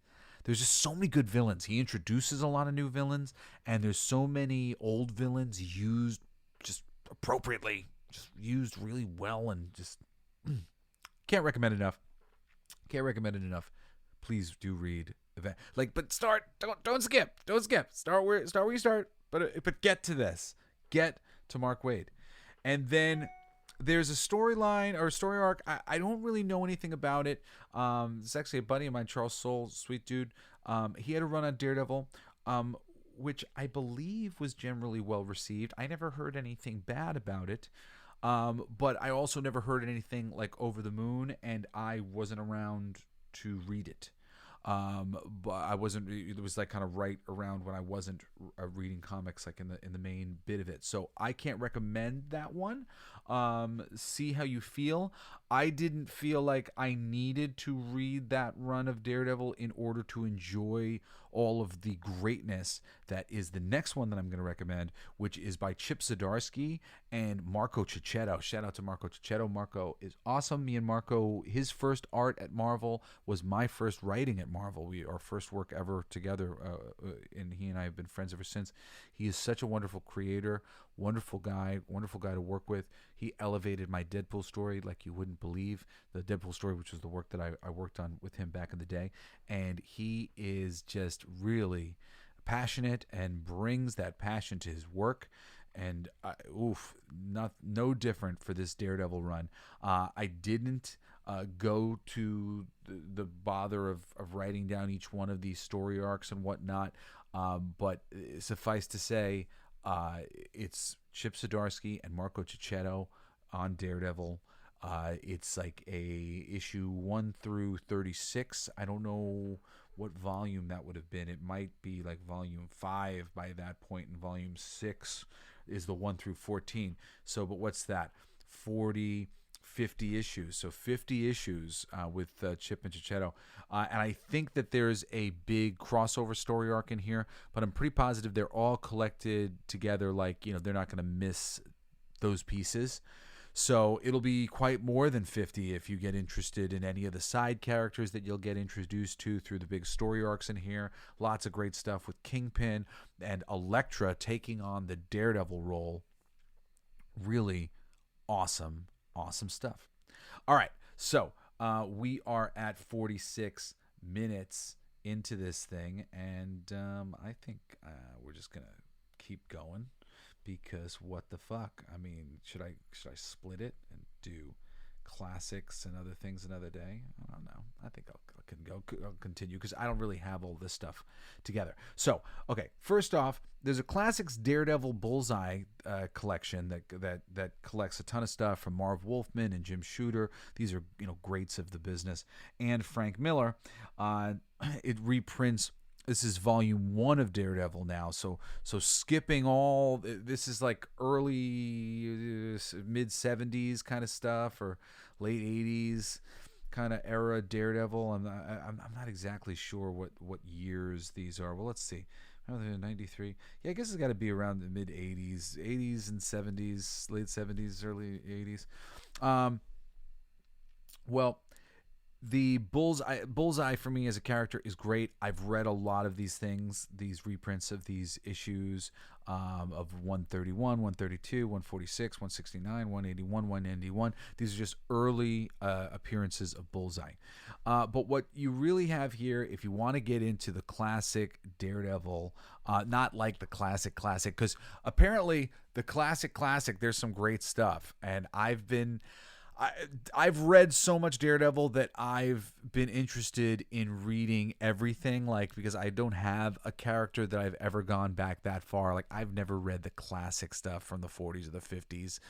There's just so many good villains. He introduces a lot of new villains, and there's so many old villains used just appropriately, just used really well, and just can't recommend it enough. Can't recommend it enough. Please do read. But don't skip. Start where you start. But get to this. Get to Mark Waid, and then there's a storyline or a story arc. I don't really know anything about it. It's actually a buddy of mine, Charles Soule, sweet dude. He had a run on Daredevil, which I believe was generally well received. I never heard anything bad about it. But I also never heard anything like over the moon, and I wasn't around to read it. But I wasn't. It was like kind of right around when I wasn't reading comics, like in the main bit of it. So I can't recommend that one. See how you feel. I didn't feel like I needed to read that run of Daredevil in order to enjoy all of the greatness that is the next one that I'm going to recommend, which is by Chip Zdarsky and Marco Cicchetto. Shout out to Marco Cicchetto. Marco is awesome. Me and Marco, his first art at Marvel was my first writing at Marvel. Our first work ever together, and he and I have been friends ever since. He is such a wonderful creator, wonderful guy to work with. He elevated my Deadpool story like you wouldn't believe. The Deadpool story, which was the work that I worked on with him back in the day, and he is just really passionate and brings that passion to his work. And no different for this Daredevil run. I didn't go to the bother of writing down each one of these story arcs and whatnot, but suffice to say, it's Chip Zdarsky and Marco Cicchetto on Daredevil. It's like a issue 1 through 36. I don't know what volume that would have been. It might be like volume 5 by that point, and volume 6 is the 1 through 14. So, but what's that? 50 issues. So 50 issues with Chip and Cicchetto. And I think that there's a big crossover story arc in here, but I'm pretty positive they're all collected together. Like, they're not going to miss those pieces. So it'll be quite more than 50 if you get interested in any of the side characters that you'll get introduced to through the big story arcs in here. Lots of great stuff with Kingpin and Elektra taking on the Daredevil role. Really awesome stuff. All right, so we are at 46 minutes into this thing, and I think we're just gonna keep going, because what the fuck? I mean, should I split it and do classics and other things another day? I don't know. I think I'll continue, because I don't really have all this stuff together. So, okay, first off, there's a classics Daredevil Bullseye collection that collects a ton of stuff from Marv Wolfman and Jim Shooter. These are greats of the business, and Frank Miller. It reprints. This is volume 1 of Daredevil now, so skipping all, this is like early mid-70s kind of stuff, or late 80s kind of era Daredevil. I'm not exactly sure what years these are. Well, let's see. 93. Yeah, I guess it's got to be around the mid-80s, 80s and 70s, late 70s, early 80s. Well, the Bullseye for me as a character is great. I've read a lot of these things, these reprints of these issues of 131, 132, 146, 169, 181, 191. These are just early appearances of Bullseye. But what you really have here, if you want to get into the classic Daredevil, not like the classic, because apparently the classic, there's some great stuff. And I've read so much Daredevil that I've been interested in reading everything, like, because I don't have a character that I've ever gone back that far. Like, I've never read the classic stuff from the 40s or the 50s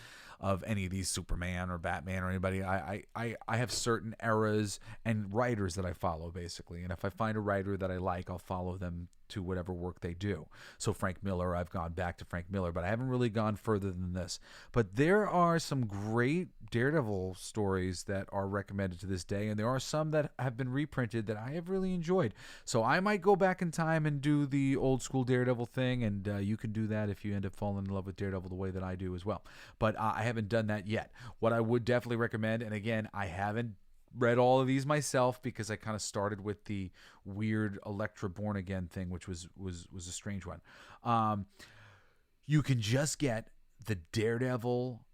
of any of these Superman or Batman or anybody. I have certain eras and writers that I follow, basically. And if I find a writer that I like, I'll follow them to whatever work they do. So Frank Miller, I've gone back to Frank Miller, but I haven't really gone further than this. But there are some great Daredevil stories that are recommended to this day, and there are some that have been reprinted that I have really enjoyed. So I might go back in time and do the old school Daredevil thing, and you can do that if you end up falling in love with Daredevil the way that I do as well. But I haven't done that yet. What I would definitely recommend, and again, I haven't read all of these myself because I kind of started with the weird Elektra Born Again thing, which was a strange one. You can just get the Daredevil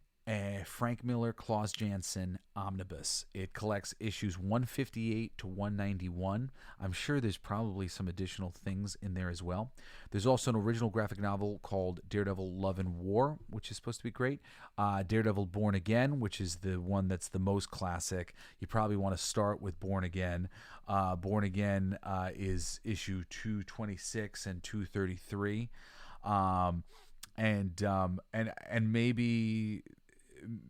Frank Miller, Klaus Janson omnibus. It collects issues 158 to 191. I'm sure there's probably some additional things in there as well. There's also an original graphic novel called Daredevil Love and War, which is supposed to be great. Daredevil Born Again, which is the one that's the most classic. You probably want to start with Born Again. Born Again is issue 226 and 233. And maybe...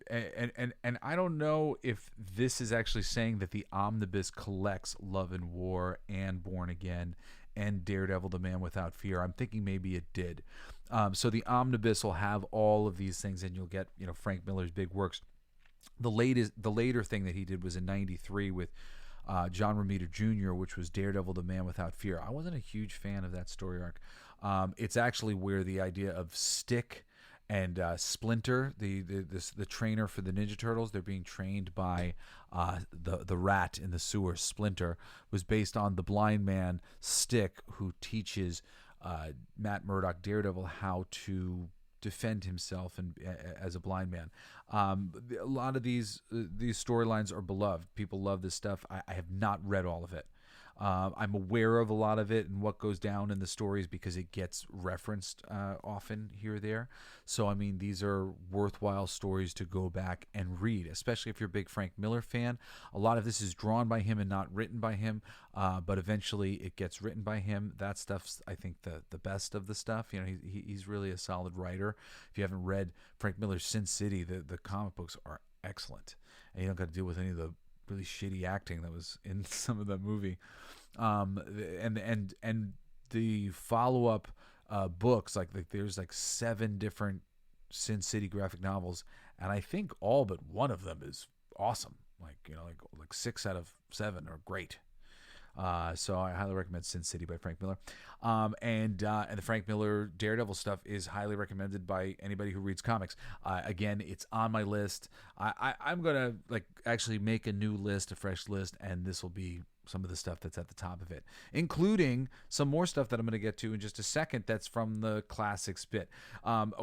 And I don't know if this is actually saying that the omnibus collects Love and War and Born Again and Daredevil the Man Without Fear. I'm thinking maybe it did. So the omnibus will have all of these things, and you'll get, Frank Miller's big works. The later thing that he did was in '93 with John Romita Jr., which was Daredevil the Man Without Fear. I wasn't a huge fan of that story arc. It's actually where the idea of Stick and Splinter, the trainer for the Ninja Turtles, they're being trained by the rat in the sewer, Splinter, was based on the blind man Stick, who teaches Matt Murdock, Daredevil, how to defend himself and as a blind man. A lot of these storylines are beloved. People love this stuff. I have not read all of it. I'm aware of a lot of it and what goes down in the stories because it gets referenced often here or there. So, I mean, these are worthwhile stories to go back and read, especially if you're a big Frank Miller fan. A lot of this is drawn by him and not written by him, but eventually it gets written by him. That stuff's, I think, the best of the stuff. He's really a solid writer. If you haven't read Frank Miller's Sin City, the comic books are excellent. And you don't got to deal with any of the really shitty acting that was in some of that movie, and the follow-up books, like there's 7 different Sin City graphic novels, and I think all but one of them is awesome. Like 6 out of 7 are great. So I highly recommend Sin City by Frank Miller. And the Frank Miller Daredevil stuff is highly recommended by anybody who reads comics. Again, it's on my list. I'm going to actually make a new list, a fresh list, and this will be some of the stuff that's at the top of it, including some more stuff that I'm going to get to in just a second that's from the classics bit.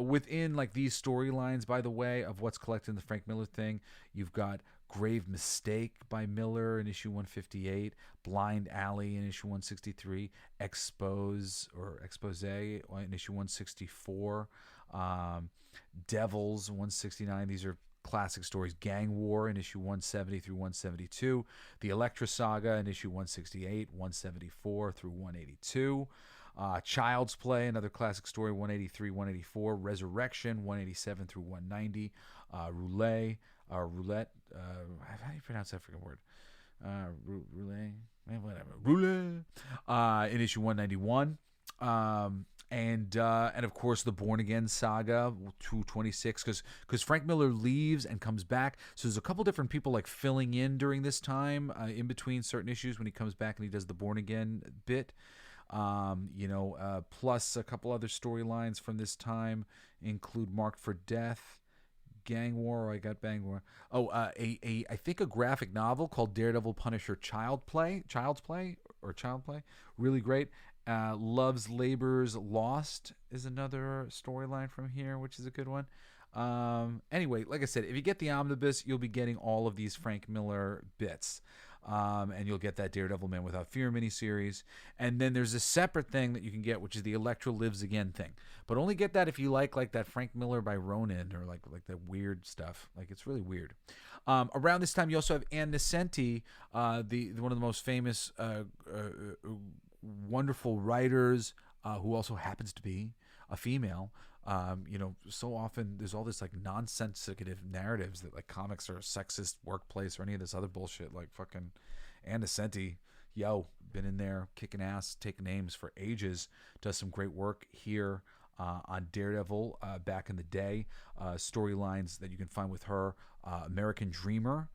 Within these storylines, by the way, of what's collected in the Frank Miller thing, you've got Grave Mistake by Miller in issue 158, Blind Alley in issue 163, Expose in issue 164, Devils 169. These are classic stories. Gang War in issue 170 through 172, the Elektra Saga in issue 168, 174 through 182, Child's Play, another classic story, 183, 184, Resurrection 187 through 190, Roulette. How do you pronounce that freaking word? Roulette. In issue 191. And of course the Born Again saga 226, because Frank Miller leaves and comes back, so there's a couple different people filling in during this time, in between certain issues when he comes back and he does the Born Again bit. Plus a couple other storylines from this time include Marked for Death, Gang War, or I got Bang War. Oh, I think a graphic novel called Daredevil Punisher Child's Play, really great. Love's Labor's Lost is another storyline from here, which is a good one. Anyway, like I said, if you get the omnibus, you'll be getting all of these Frank Miller bits. And you'll get that Daredevil Man Without Fear miniseries. And then there's a separate thing that you can get, which is the Elektra Lives Again thing. But only get that if you like that Frank Miller by Ronin, or like that weird stuff. Like, it's really weird. Around this time, you also have Ann Nesenti, one of the most famous, wonderful writers, who also happens to be a female. So often there's all this like nonsensicative narratives that like comics are a sexist workplace or any of this other bullshit. Like fucking Ann Nesenti, been in there kicking ass, taking names for ages. Does some great work here on Daredevil back in the day. Storylines that you can find with her: American Dreamer,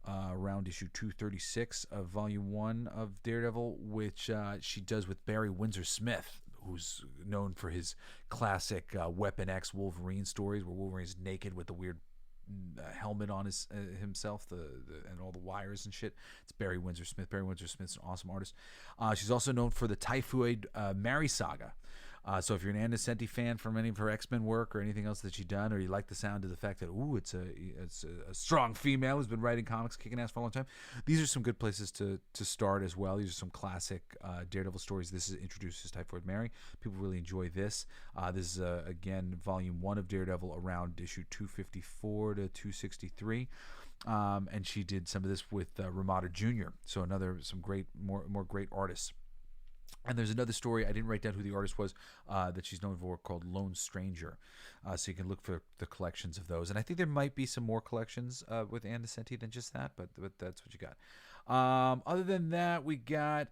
around issue 236 of volume 1 of Daredevil, which she does with Barry Windsor Smith, who's known for his classic Weapon X Wolverine stories, where Wolverine's naked with the weird helmet on himself, and all the wires and shit. It's Barry Windsor Smith. Barry Windsor Smith's an awesome artist. She's also known for the Typhoid Mary saga. So if you're an Ann Nesenti fan from any of her X-Men work or anything else that she's done, or you like the sound of the fact that it's a strong female who's been writing comics, kicking ass for a long time, these are some good places to start as well. These are some classic Daredevil stories. This introduces Typhoid Mary. People really enjoy this. This is again volume 1 of Daredevil, around issue 254 to 263. And she did some of this with Ramada Jr. So some great, more great artists. And there's another story, I didn't write down who the artist was, that she's known for, called Lone Stranger. So you can look for the collections of those. And I think there might be some more collections with Ann Nesenti than just that, but that's what you got. Other than that, we got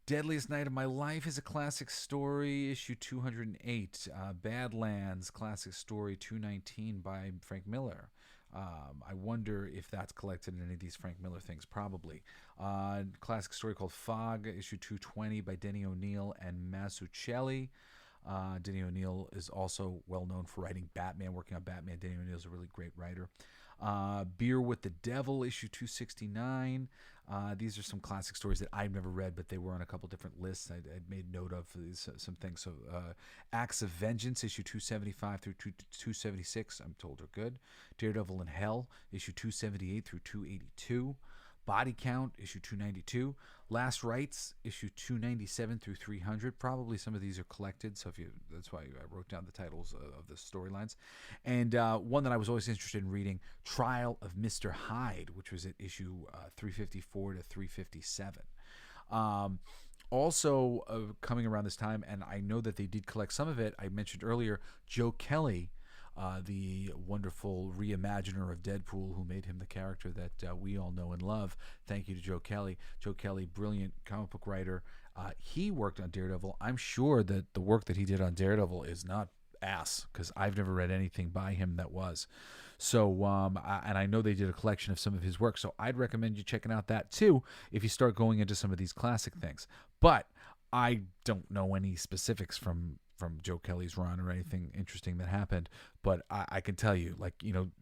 Deadliest Night of My Life is a classic story, issue 208. Badlands, classic story 219 by Frank Miller. I wonder if that's collected in any of these Frank Miller things. Probably. Classic story called Fog, issue 220 by Denny O'Neil and Mazzucchelli. Denny O'Neil is also well known for writing Batman, working on Batman. Denny O'Neil is a really great writer. Beer with the Devil, issue 269. These are some classic stories that I've never read, but they were on a couple different lists. I made note of some things. So Acts of Vengeance, issue 275 through 276, I'm told are good. Daredevil in Hell, issue 278 through 282. Body Count, issue 292. Last Rites, issue 297 through 300. Probably some of these are collected, so that's why I wrote down the titles of the storylines. And one that I was always interested in reading, Trial of Mr. Hyde, which was at issue 354 to 357. Also coming around this time, and I know that they did collect some of it, I mentioned earlier, Joe Kelly, the wonderful reimaginer of Deadpool, who made him the character that we all know and love. Thank you to Joe Kelly. Joe Kelly, brilliant comic book writer. He worked on Daredevil. I'm sure that the work that he did on Daredevil is not ass, because I've never read anything by him that was. So, and I know they did a collection of some of his work, so I'd recommend you checking out that too if you start going into some of these classic things. But I don't know any specifics from Joe Kelly's run or anything interesting that happened, but I can tell you,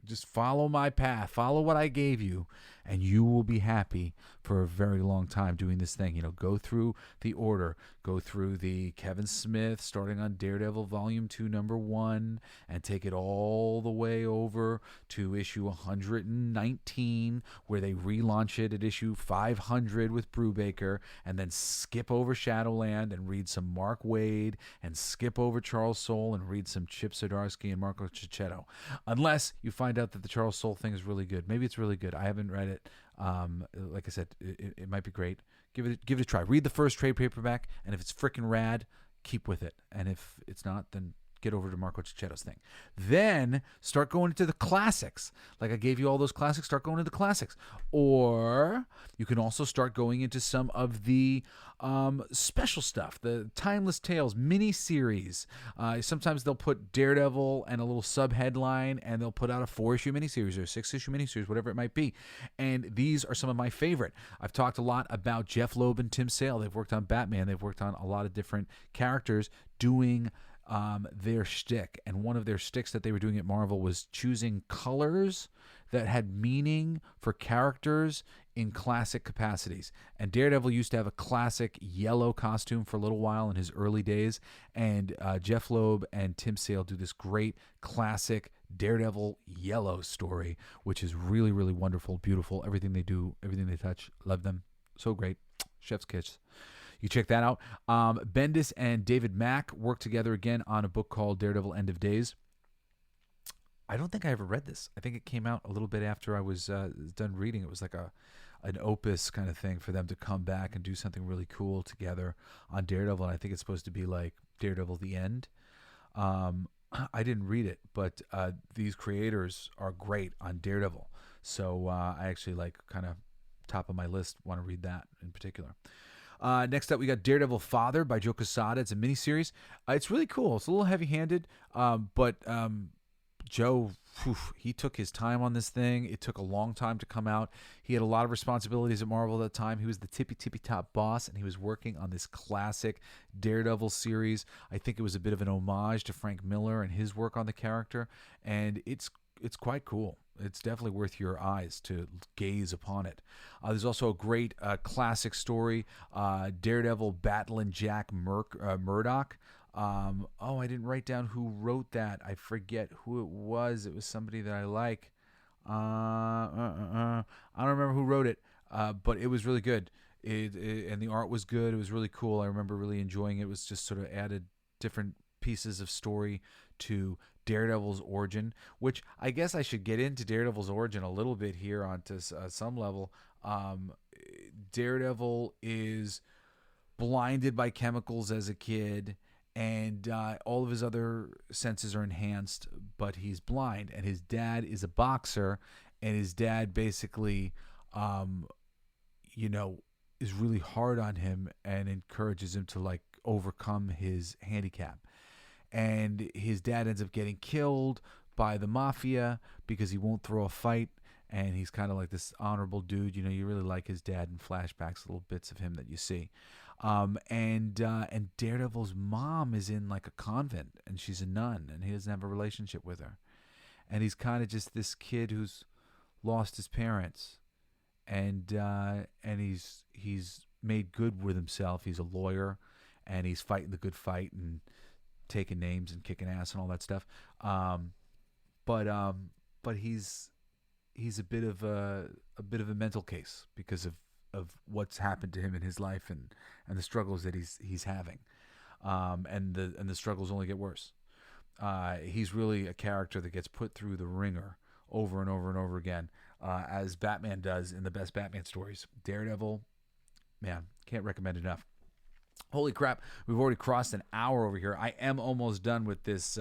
just follow my path, follow what I gave you, and you will be happy for a very long time doing this thing. Go through the order, go through the Kevin Smith, starting on Daredevil Volume 2, Number 1, and take it all the way over to issue 119, where they relaunch it at issue 500 with Brubaker, and then skip over Shadowland and read some Mark Waid, and skip over Charles Soule and read some Chip Zdarsky and Marco Cicchetto, unless you find out that the Charles Soule thing is really good. Maybe it's really good. I haven't read it. Like I said, it might be great. Give it a try. Read the first trade paperback, and if it's freaking rad, keep with it. And if it's not, then get over to Marco Cicchetto's thing. Then start going into the classics. Like I gave you all those classics, start going into the classics. Or you can also start going into some of the special stuff, the Timeless Tales mini-series. Sometimes they'll put Daredevil and a little sub-headline, and they'll put out a 4-issue miniseries or a 6-issue miniseries, whatever it might be. And these are some of my favorite. I've talked a lot about Jeff Loeb and Tim Sale. They've worked on Batman. They've worked on a lot of different characters doing their shtick. And one of their shticks that they were doing at Marvel was choosing colors that had meaning for characters in classic capacities. And Daredevil used to have a classic yellow costume for a little while in his early days. And Jeff Loeb and Tim Sale do this great classic Daredevil yellow story, which is really, really wonderful, beautiful. Everything they do, everything they touch, love them. So great. Chef's kiss. You check that out. Bendis and David Mack worked together again on a book called Daredevil End of Days. I don't think I ever read this. I think it came out a little bit after I was done reading. It was like an opus kind of thing for them to come back and do something really cool together on Daredevil. And I think it's supposed to be like Daredevil The End. I didn't read it, but these creators are great on Daredevil. So I actually like kind of top of my list, want to read that in particular. Next up, we got Daredevil Father by Joe Quesada. It's a miniseries. It's really cool. It's a little heavy-handed, but Joe, he took his time on this thing. It took a long time to come out. He had a lot of responsibilities at Marvel at the time. He was the tippy-top boss, and he was working on this classic Daredevil series. I think it was a bit of an homage to Frank Miller and his work on the character, and it's quite cool. It's definitely worth your eyes to gaze upon it. There's also a great classic story, Daredevil battling Jack Murdoch. I didn't write down who wrote that. I forget who it was. It was somebody that I like. I don't remember who wrote it, but it was really good. And the art was good. It was really cool. I remember really enjoying it. It was just sort of added different pieces of story to Daredevil's origin, which I guess I should get into Daredevil's origin a little bit here onto some level. Daredevil is blinded by chemicals as a kid, and all of his other senses are enhanced, but he's blind. And his dad is a boxer, and his dad basically, is really hard on him and encourages him to like overcome his handicap. And his dad ends up getting killed by the mafia because he won't throw a fight. And he's kind of like this honorable dude. You know, you really like his dad in flashbacks, little bits of him that you see. And Daredevil's mom is in like a convent, and she's a nun, and he doesn't have a relationship with her. And he's kind of just this kid who's lost his parents, and he's made good with himself. He's a lawyer, and he's fighting the good fight and taking names and kicking ass and all that stuff. But he's a bit of a mental case because of what's happened to him in his life and the struggles that he's having, and the struggles only get worse. He's really a character that gets put through the ringer over and over and over again, as Batman does in the best Batman stories. Daredevil, man, can't recommend enough. Holy crap, we've already crossed an hour over here. I am almost done with these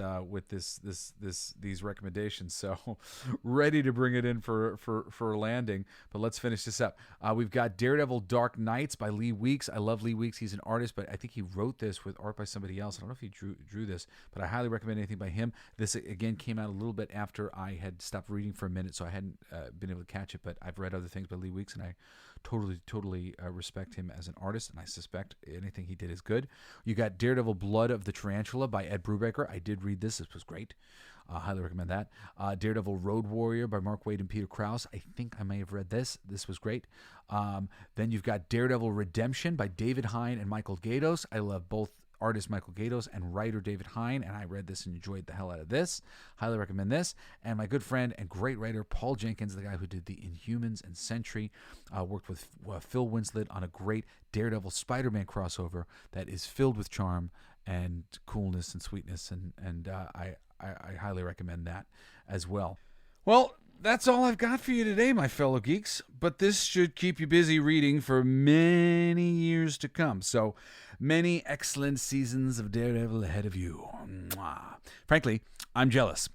recommendations, so ready to bring it in for a landing. But let's finish this up. We've got Daredevil Dark Knights by Lee Weeks. I love Lee Weeks. He's an artist, but I think he wrote this with art by somebody else. I don't know if he drew this, but I highly recommend anything by him. This, again, came out a little bit after I had stopped reading for a minute, so I hadn't been able to catch it, but I've read other things by Lee Weeks, and I totally respect him as an artist, and I suspect anything he did is good. You got Daredevil Blood of the Tarantula by Ed Brubaker. I did read this. This was great. Highly recommend that. Daredevil Road Warrior by Mark Waid and Peter Krause. I think I may have read this. This was great. Then you've got Daredevil Redemption by David Hine and Michael Gaydos. I love both artist Michael Gaydos and writer David Hine, and I read this and enjoyed the hell out of this. Highly recommend this. And my good friend and great writer Paul Jenkins, the guy who did the Inhumans and Sentry, worked with Phil Winslet on a great Daredevil Spider-Man crossover that is filled with charm and coolness and sweetness, and I highly recommend that as well. Well, that's all I've got for you today, my fellow geeks, but this should keep you busy reading for many years to come. So many excellent seasons of Daredevil ahead of you. Mwah. Frankly, I'm jealous.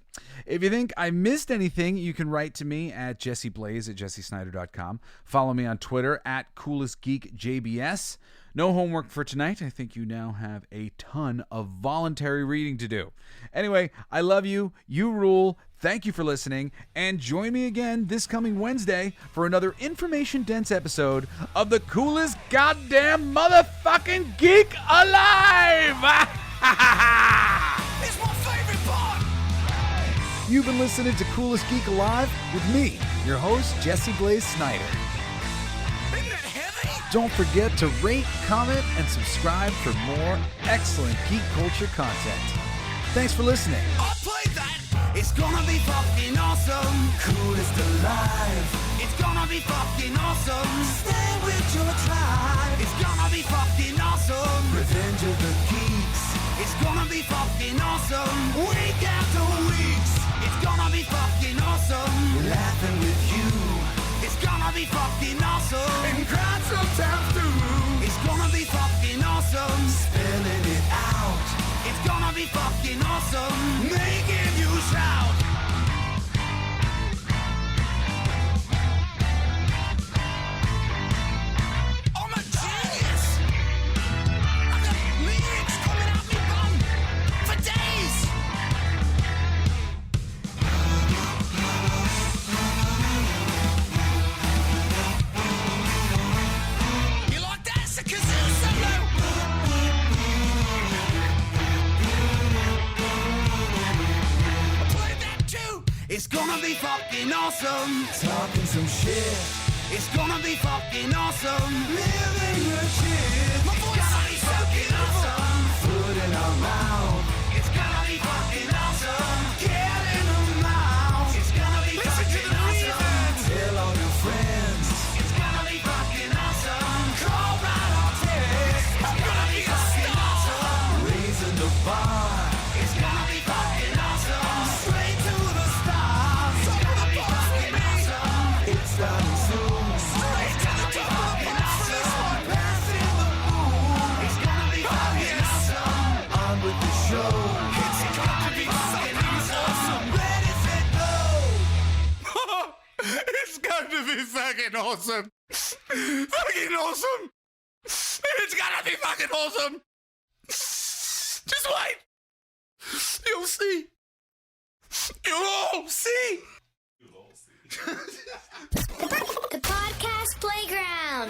If you think I missed anything, you can write to me at jesseblaze@jessesnyder.com. Follow me on Twitter at coolestgeekjbs. No homework for tonight. I think you now have a ton of voluntary reading to do. Anyway, I love you. You rule. Thank you for listening. And join me again this coming Wednesday for another information-dense episode of the coolest goddamn motherfucking geek alive! You've been listening to Coolest Geek Alive with me, your host, Jesse Blaze Snyder. Isn't that heavy? Don't forget to rate, comment, and subscribe for more excellent geek culture content. Thanks for listening. I played that. It's gonna be fucking awesome. Coolest alive. It's gonna be fucking awesome. Stay with your tribe. It's gonna be fucking awesome. Revenge of the Geeks. It's gonna be fucking awesome. Week after weeks. It's gonna be fucking awesome. Laughing with you. It's gonna be fucking awesome. And crying sometimes too. It's gonna be fucking awesome. Spelling it out. It's gonna be fucking awesome. Making you shout. I'm a genius. I got lyrics coming out me bum for days. You like that? It's a kazoo solo. It's gonna be fucking awesome. Talking some shit. It's gonna be fucking awesome. Living your shit. My voice is fucking awesome. Food in our mouth. It's gonna be fucking awesome. Get in the mouth. It's gonna be fucking awesome. Tell all your friends. It's gonna be fucking awesome. Call right or text. It's gonna be fucking awesome. Raising the bar. It's gonna be fucking awesome. Straight to the stars. It's gonna be fucking awesome. It's starting soon. Straight to the top. Awesome. Passing the moon. It's gonna be fucking awesome. On with the show. It's gonna be fucking awesome. Ready, set, go. It's gonna be fucking awesome. Fucking awesome. It's gonna be fucking awesome. Just wait. You'll see. You'll all see. The podcast playground.